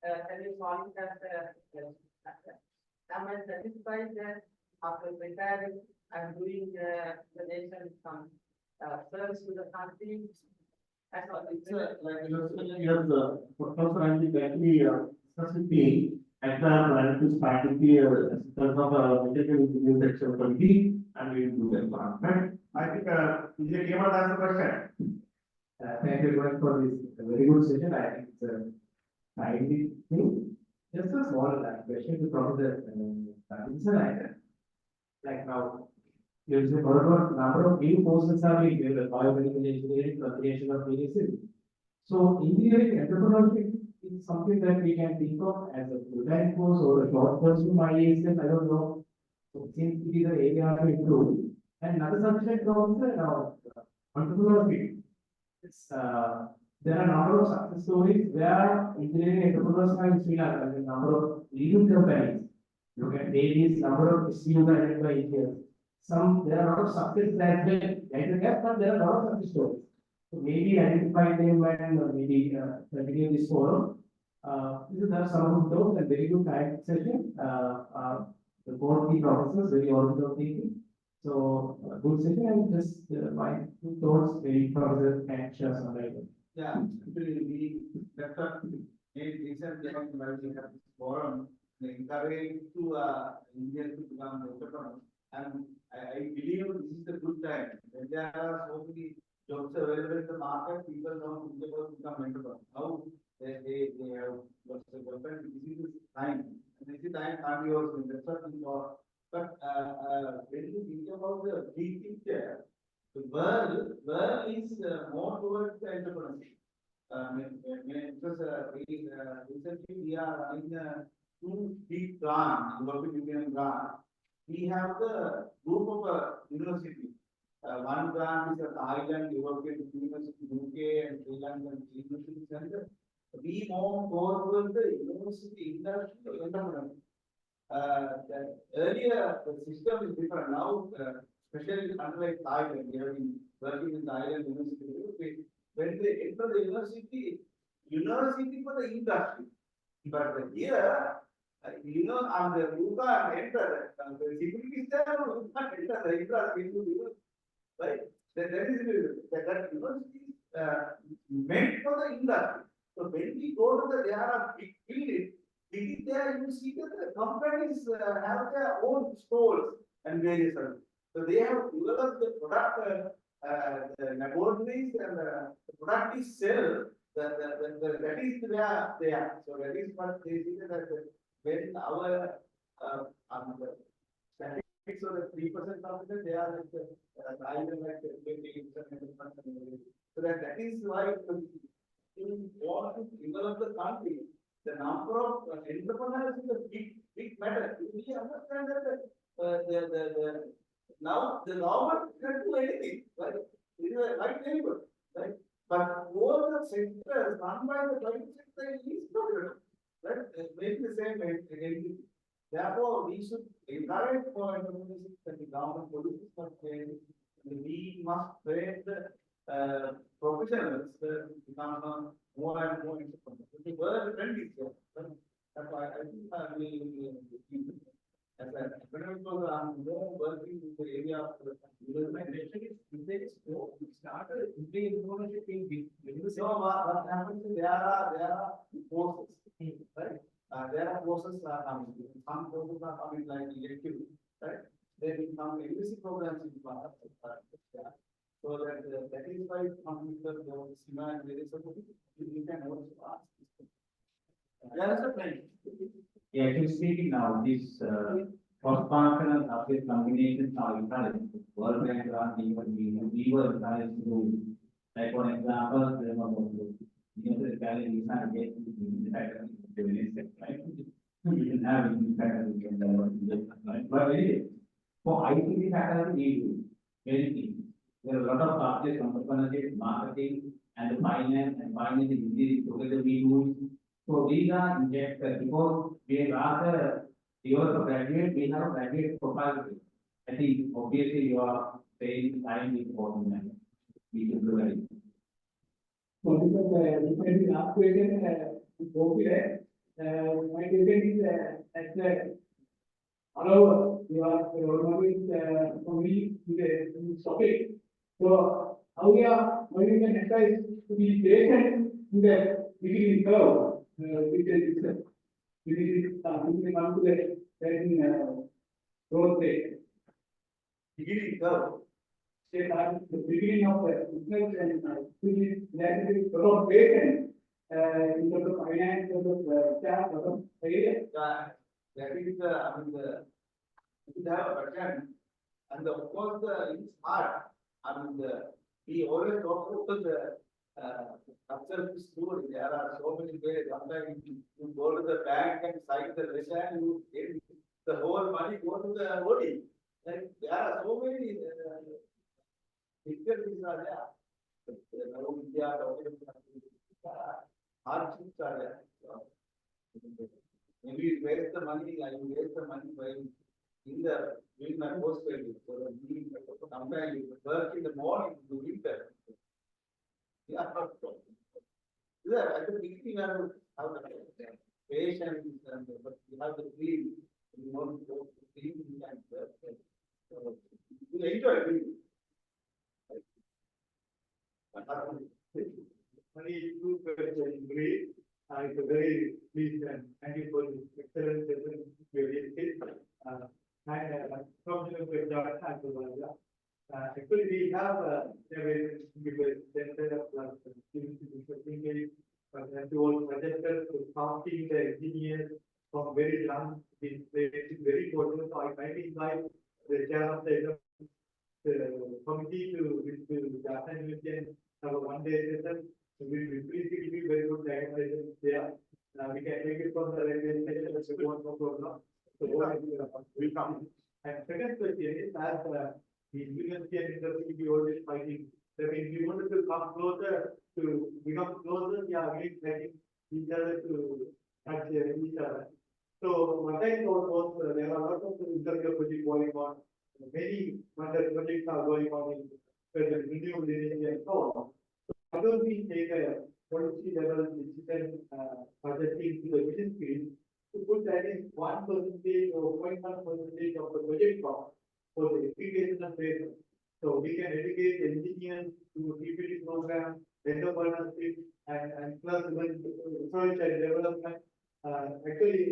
can you solve it as am I satisfied that after retiring, I'm doing the nation some service to the country? That's what it's
like, you have the, Professor, I think actually, specifically, at the plan to start with the, terms of, medical engineering section committee, and we will do that one, right?
I think, Engineer came out as a question.
Thank you very much for this very good session. I think it's a timely thing. Just a small question to Professor Vincent. Like now, there is a number of new courses are being given, biomedical engineering, creation of medicine. So engineering entrepreneurship is something that we can think of as a full-time course or a short course from IESL, I don't know. So it seems to be the area to improve. And another subject also, entrepreneurship. It's, there are a number of success stories where engineering entrepreneurs are in Sri Lanka, and a number of leading companies. Look at Davies, number of issues identified here. Some, there are a lot of success that they get, but there are a lot of success stories. So maybe identify them and maybe continue this forum. This is some of those and very good time session. The board key professors, very original thinking. So, good session and just my two thoughts, very professor can share some light.
Yeah, actually, we, definitely made recent time while we have this forum, encourage to, Indians to become entrepreneurs. And I believe this is the good time, when there are so many jobs available in the market, people don't think about become entrepreneurs. Now, they have, what's the government, this is the time, and this is time, can't be also, that's what we thought. But, when you think about the big picture, the world is more towards the entrepreneurship. Because recently we are running two big grants, European Union grant. We have the group of university. One grant is a Thailand, European University, UK, and Sri Lankan University Center. We move forward the university industry entrepreneurship. Earlier the system is different now. Especially unlike Thailand, we have been working in Thailand university. When they enter the university for the industry. But here, you can't enter the security staff, you can't enter the industry. Right? That university is meant for the industry. So when we go to the, there are big buildings, there you see that the companies have their own stores and various others. So they have developed the product, the laboratories and the product is sell, that is where they are. So that is what they see that when our, statistics of the 3% of it, they are like, even like 20%. So that is why in order to develop the country, the number of entrepreneurs is a big matter. We understand that now the government can do anything, right? It is a right neighbor, right? But all the sectors run by the private sector is not, right? Maybe the same again. Therefore, we should encourage for entrepreneurship that the government policies must change. We must train the professionals to become more and more entrepreneurs. The world trend is there. That's why I think we as a economic program, more working in the area of the my question is, if there is no, we started in ownership in big. So what happens is there are forces, right? There are forces are coming. Some forces are coming like elective, right? They become legacy programs in part of the so that is why computer, schema, and various other things, you can also ask this. There is a trend.
Yeah, actually speaking now, this cross-functional subject combinations are encouraged. World Bank are we were encouraged to do. Like for example, there was the challenge is not get right? You can have faculty right? But anyway, for ICT faculty, we do many things. There are a lot of subjects, entrepreneurship, marketing, and the finance and finance engineering together we do. So these are injected because we rather you are a graduate, we have a graduate profile. I think obviously you are saying time is important and we can do it.
So this is last question, go here. My question is, as allow your knowledge for me to the topic. So how we can exercise to be patient in the beginning curve. Which is come to the growth rate.
Beginning curve.
Say that the beginning of the business and which is necessary to grow patient in terms of finance, in terms of staff, in terms of area.
That is the, I mean, we have a pattern, and of course, it's hard. I mean, we always talk about the structure is good. There are so many ways. Sometimes you go to the bank and sign the letter, and you get the whole money go to the body. Like there are so many difficulties are there. Hardships are there. So, maybe you waste the money, like you waste the money by doing my post credit. So sometimes you work in the morning to winter. Yeah. Yeah, at the beginning, I would have the patience, and but you have to feel, you know, feel and so you enjoy doing it.
Only two questions, brief. It's a very pleased and thank you for this excellent session. Actually, we have a very center of but as you all suggested, to starting the engineers from very young, it's very important. So I invite the chair of the committee to the assembly have a one-day session. We will be very good diagnosis there. We can take it from the railway station as a one program. So we come. And second question is as the university and industry we always fighting. That means we wanted to come closer to become closer. Yeah, we fighting each other to touch each other. So what I thought was there are a lot of interview projects going on. Many projects are going on in renewable energy and so on. How do we take a policy level decision budgeting to the vision field to put that in 1% or 0.1% of the budget cost for the educational phase? So we can educate the engineers to PPT program, entrepreneurship, and plus even research and development. Actually,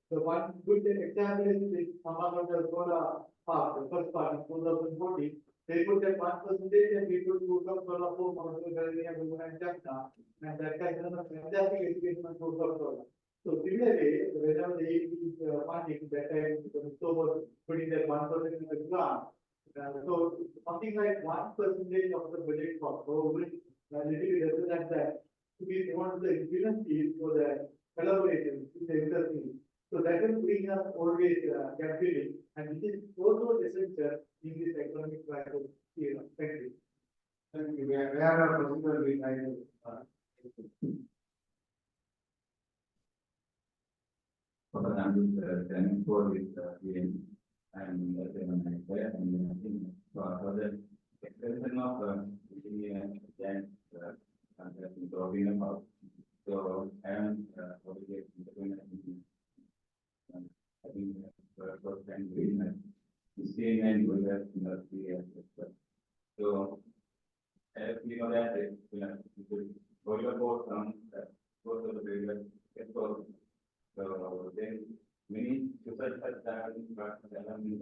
the one good example is Samagata Solar Park, the first part in 2014. They put that 1% and we could put up solar for Gallery and Jakarta, and that kind of fantastic education for solar. So similarly, whenever the aid is funding, that time so was putting that 1% in the grant. So something like 1% of the budget cost, so which literally represents that to be one of the experience fees for the collaboration with the industry. So that will bring us always gap filling, and this is also essential in this economic cycle here. Thank you.
Thank you. Where are possible we
Then for this hearing and I think for the extension of then talking about. So and I think first time doing that. The same and with that industry as well. So as we know that boiler board comes goes to the river, so then many such challenges.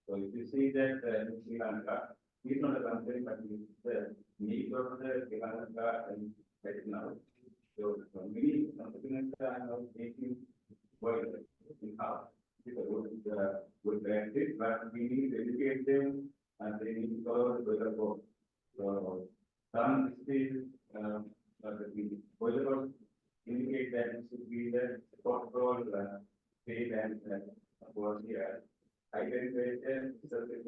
So if you see that Sri Lanka is not a country, but it's the need of the Sri Lanka and right now. So many entrepreneurs are now making work in house. Because would benefit, but we need to educate them and they need to follow the weather code. So some states, the weather code indicate that it should be the control, state and was here. Identification, certain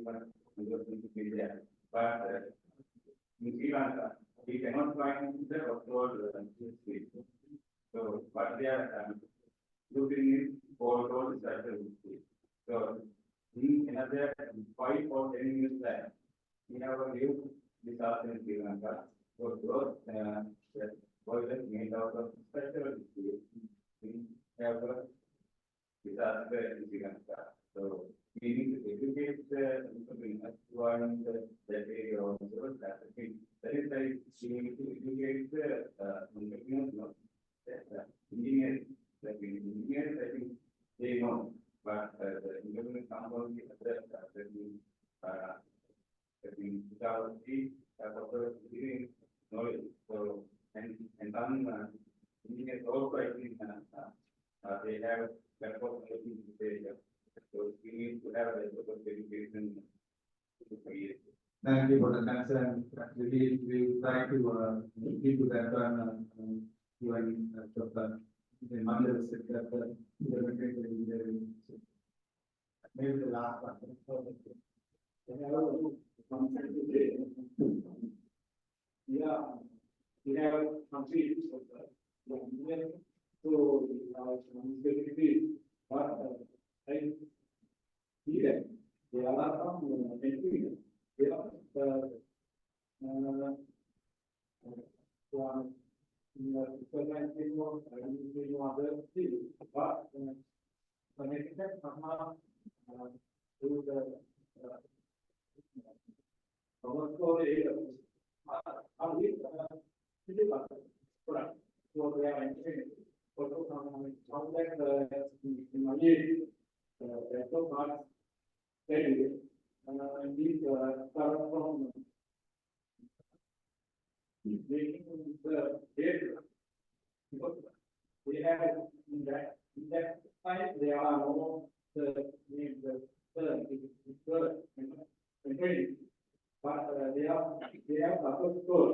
need to be there. But in Sri Lanka, we cannot find the control state. So what they are looking is for all certain state. So in another 5 or 10 years time, we have a new disaster in Sri Lanka. So those that was made out of special state. We have a disaster in Sri Lanka. So we need to educate the environment that area also. That is why we need to educate the engineers. Like engineers, I think they know, but the engineering company that we without proper engineering knowledge. So and some engineers also I think they have better knowledge in this area. So we need to have a proper education to create.
Thank you for the concern. Really, we try to give to that one, even the Mandal sector, maybe the last one. Yeah, we have complete. So, basically, but I see that there are some entries. There are one in the supermarket or other fields, but connected somehow to the commercial area. Are we product? So they are entering also some that in my petrol cards anyway. These start from making the data because they have in that side there are no the but they have upper store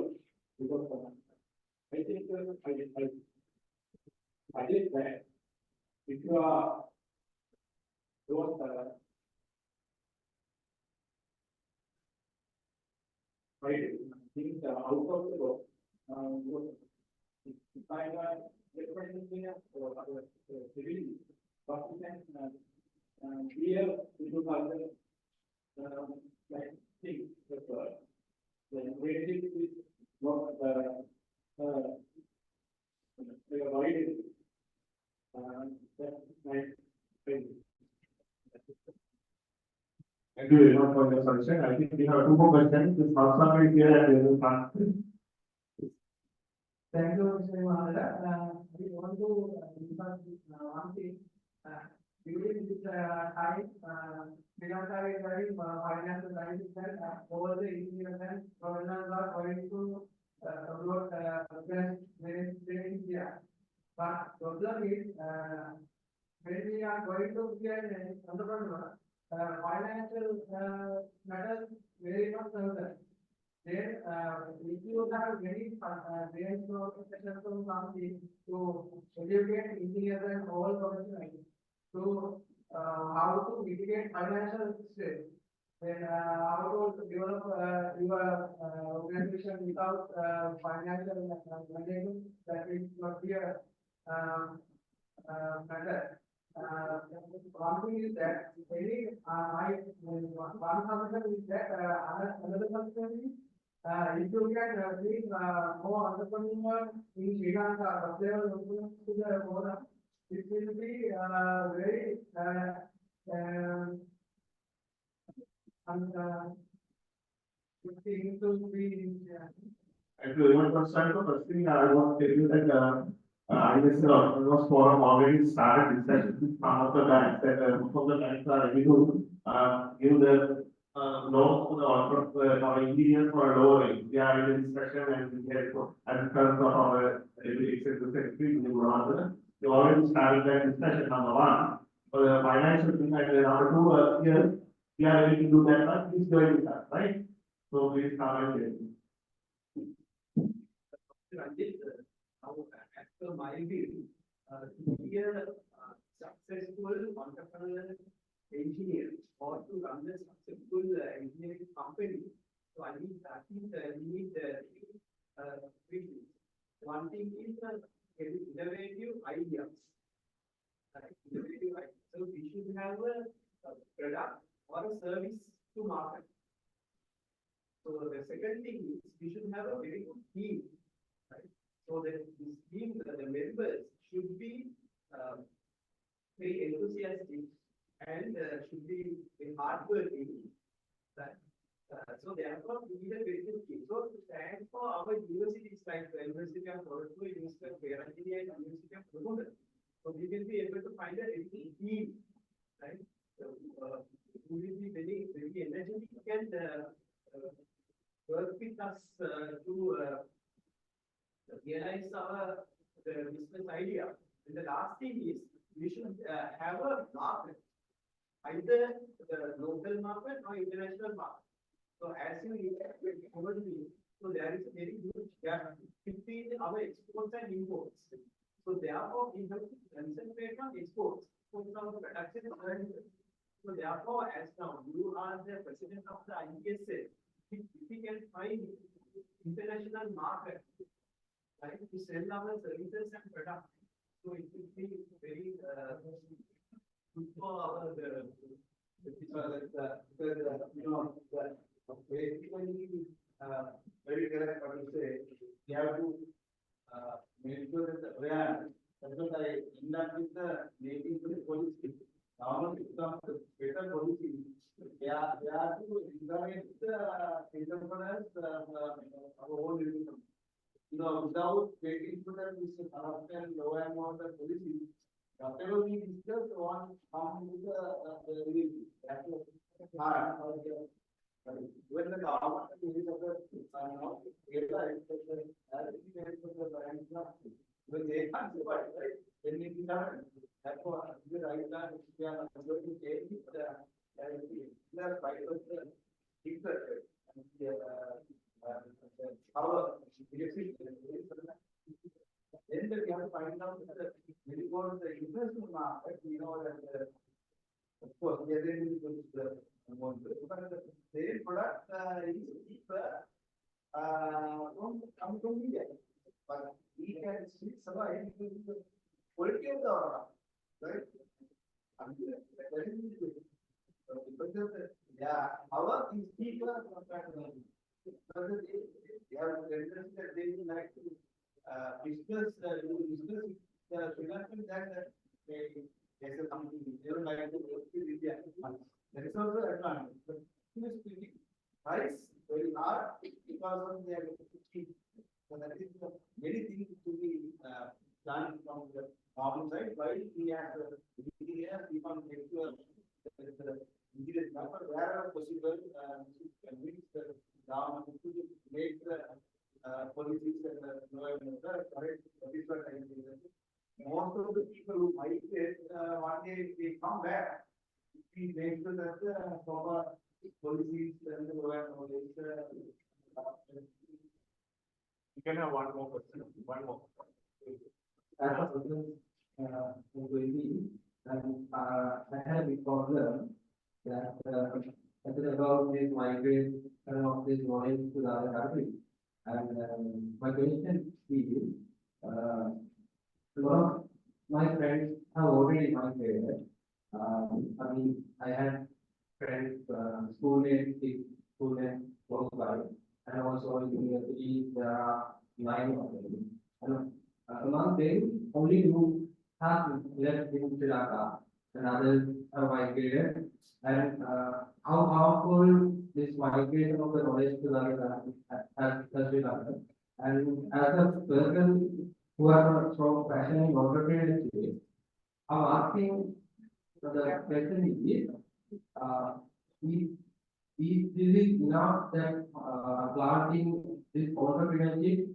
because I think I did that if you are those right things out of the book if I different engineer or other civil but you can clear into other like things the basic is what they are avoided that's my
Thank you very much for your suggestion. I think we have 2 more questions. This Hausa is here and they will answer.
Thank you, Mr. Mahala. We want to discuss one thing. During this time, Sri Lanka is very financial crisis and over the years and governors are going to promote India. But problem is when we are going to be an entrepreneur, financial matters very much concerned. Then, if you have very range of successful companies to educate engineers and all professionals to how to mitigate financial stress, then how to develop your organization without financial management, that is not here matter. One thing is that any one concern is that another concern is if you can bring more entrepreneurs in Sri Lanka, but they are looking to the forum, it will be very good thing to be.
Thank you very much for starting. First thing I want to tell you that IESL Autonomous Forum already started discussions with some of the banks that most of the banks are ready to give the
law for our engineers for a lower rate. We are in the discussion and we have and terms of our executive secretary, we already started that discussion, number one. For the financial thing, and number two, here, we are ready to do that, but it's going with us, right? So please comment here.
Ranjit, as per my view, to be a successful entrepreneur engineer or to run a successful engineering company, so I think we need three things. One thing is innovative ideas. Right? Innovative ideas. So we should have a product or a service to market. So the second thing is we should have a very good team. Right? So that this team, the members should be very enthusiastic and should be very hardworking. Right? So therefore, we need a very good team. So to stand for our universities like the University of Toronto, University of Peranjini, and University of Toronto, so we will be able to find a very good team, right? So we will be very, very energetic and work with us to realize our business idea. And the last thing is we should have a market, either the local market or international market. So as you told me, so there is a very huge gap between our exports and imports. So therefore, we have to concentrate on exports. So our production is very good. So therefore, as now you are the president of the IESL, if we can find international market, right, to sell our services and products, so it will be very good for our
basically, very correct what you say, we have to make sure that the brand, that's what I end up with the making the policy. Government becomes the better policy. They are to encourage the entrepreneurs, our own income. Without waiting for them, this corruption, law and order policy, whatever we discuss on come with the release. That's what when the government is realize that when they can't survive, right? Then it is done. That's what the right time we are going to take the right of the interest and our then we have to find out that when you go to the investment market, we know that of course, they are going to the but the same product is cheaper from India. But we can still survive because the quality of the product, right? That is good. Because of the, our is cheaper compared to them. Because they have tendency that they would like to business with the Sri Lankan that there's a company, they don't like to work with India. That is also an advantage. But speaking, price very hard because of their cheap. So that is many things to be done from the government side. While we have the engineers, we can make sure that the engineers number wherever possible convince the government to make the policies and the law and order correct. That is what I think. Most of the people who migrate, one day they come back. We make sure that the proper policies and the law and order.
You can have one more question. One more.
As a person, I had a big problem that about this migrate of this knowledge to the other country. And my question is, a lot of my friends have already migrated. I mean, I had friends, schoolmates close by, and also in university, there are 9 of them. And among them, only who have left in Sri Lanka, and others have migrated. And how powerful this migration of the knowledge to the other has Sri Lanka. And as a person who are from fashion and entrepreneurship, I'm asking the question is this is enough that planting this entrepreneurship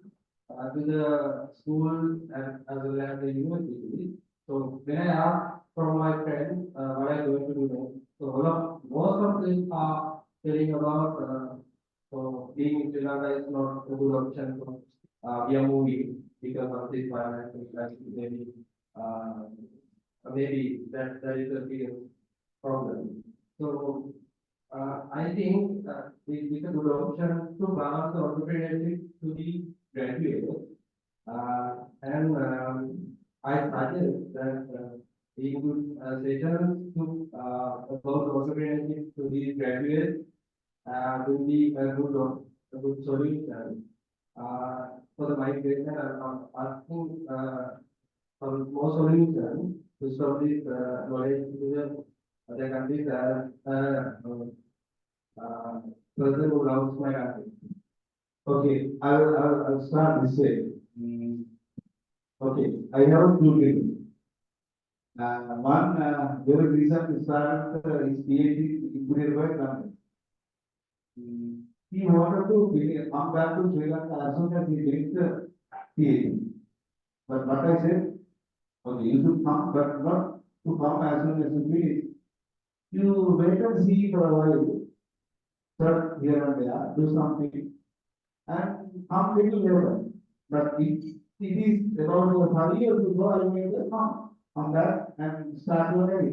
to the school and as well as the university. So when I ask from my friends what I'm going to do next, so most of them are telling about so being in Sri Lanka is not a good option. So we are moving because of this financial crisis. Maybe that is a big problem. So I think it's a good option to balance the entrepreneurship to the graduates. And I suggest that we could sessions to about entrepreneurship to the graduates will be a good solution. For the migration, I'm asking for more solutions to solve this knowledge to the countries that person who loves my country. Okay, I'll start this way. Okay, I have two people. One very recent started his PhD in Inaugural. He wanted to come back to Sri Lanka as soon as he finished the PhD. But what I said, okay, you should come, but not to come as soon as you finish. You wait and see for a while, search here and there, do something, and come little later. But if it is about your career to go, I may just come back and start your day.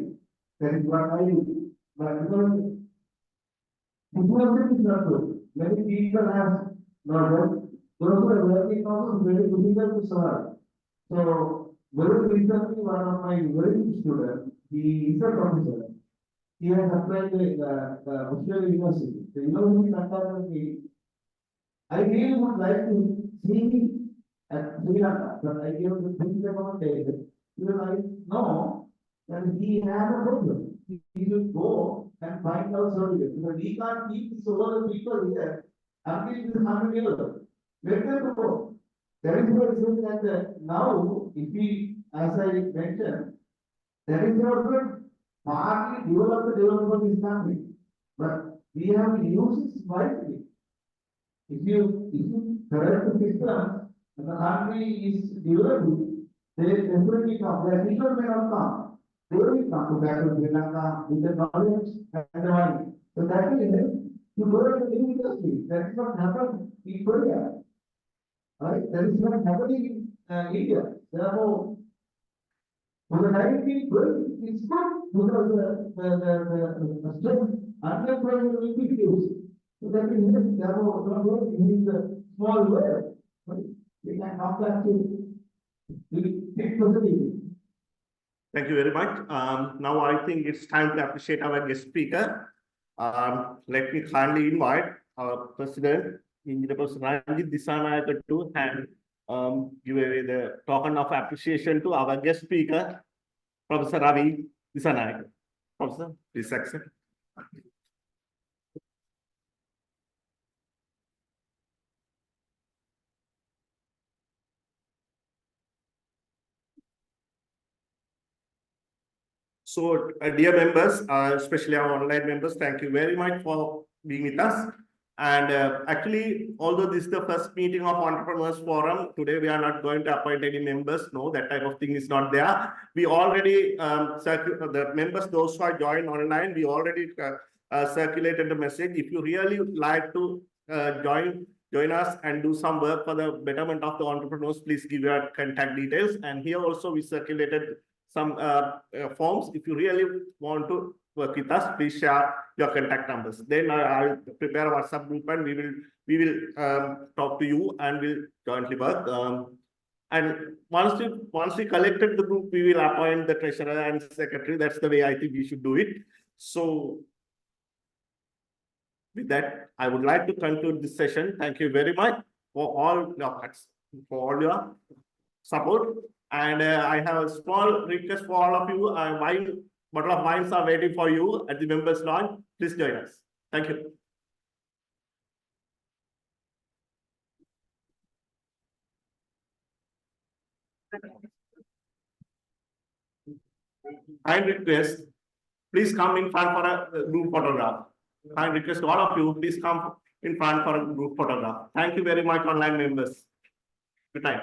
That is what I do. But because business is not good. Many people have not worked. Those who are working also very difficult to survive. So very recently, one of my very good students, he is a professor. He has applied the Australian University. The university contacted me. I really would like to see him at Sri Lanka, but I gave the things about David. Because I know that he has a problem. He should go and find out solution. Because we can't keep these other people here until it is 100 years. Let them go. That is why I say that now, if we, as I mentioned, that is not good. Partly develop the development of this country, but we have to use it wisely. If you correct the system and the country is developing, they definitely come. The people may not come. They will come to back to Sri Lanka with the knowledge and the money. So that will help to grow the new industry. That is what happened in Korea. Right? That is what happening in India. Therefore, for the time being, good, it's good because the strength unemployment will be reduced. So that is it. Therefore, not work in the small way. We can come back to the big positive.
Thank you very much. Now I think it's time to appreciate our guest speaker. Let me kindly invite our President, Engineer Professor Ranjit Disanayake to hand give away the token of appreciation to our guest speaker, Professor Ravi Disanayake. Professor, please accept. So, dear members, especially our online members, thank you very much for being with us. And actually, although this is the first meeting of Entrepreneurs Forum, today we are not going to appoint any members. No, that type of thing is not there. We already, the members, those who are joined online, we already circulated the message. If you really like to join us and do some work for the betterment of the entrepreneurs, please give your contact details. And here also we circulated some forms. If you really want to work with us, please share your contact numbers. Then I'll prepare a WhatsApp group and we will talk to you and we'll jointly work. And once we collected the group, we will appoint the treasurer and secretary. That's the way I think we should do it. So with that, I would like to conclude this session. Thank you very much for all your support. And I have a small request for all of you. Bottle of wines are waiting for you at the members' launch. Please join us. Thank you. Kind request, please come in front for a group photograph. I request all of you, please come in front for a group photograph. Thank you very much, online members. Good night.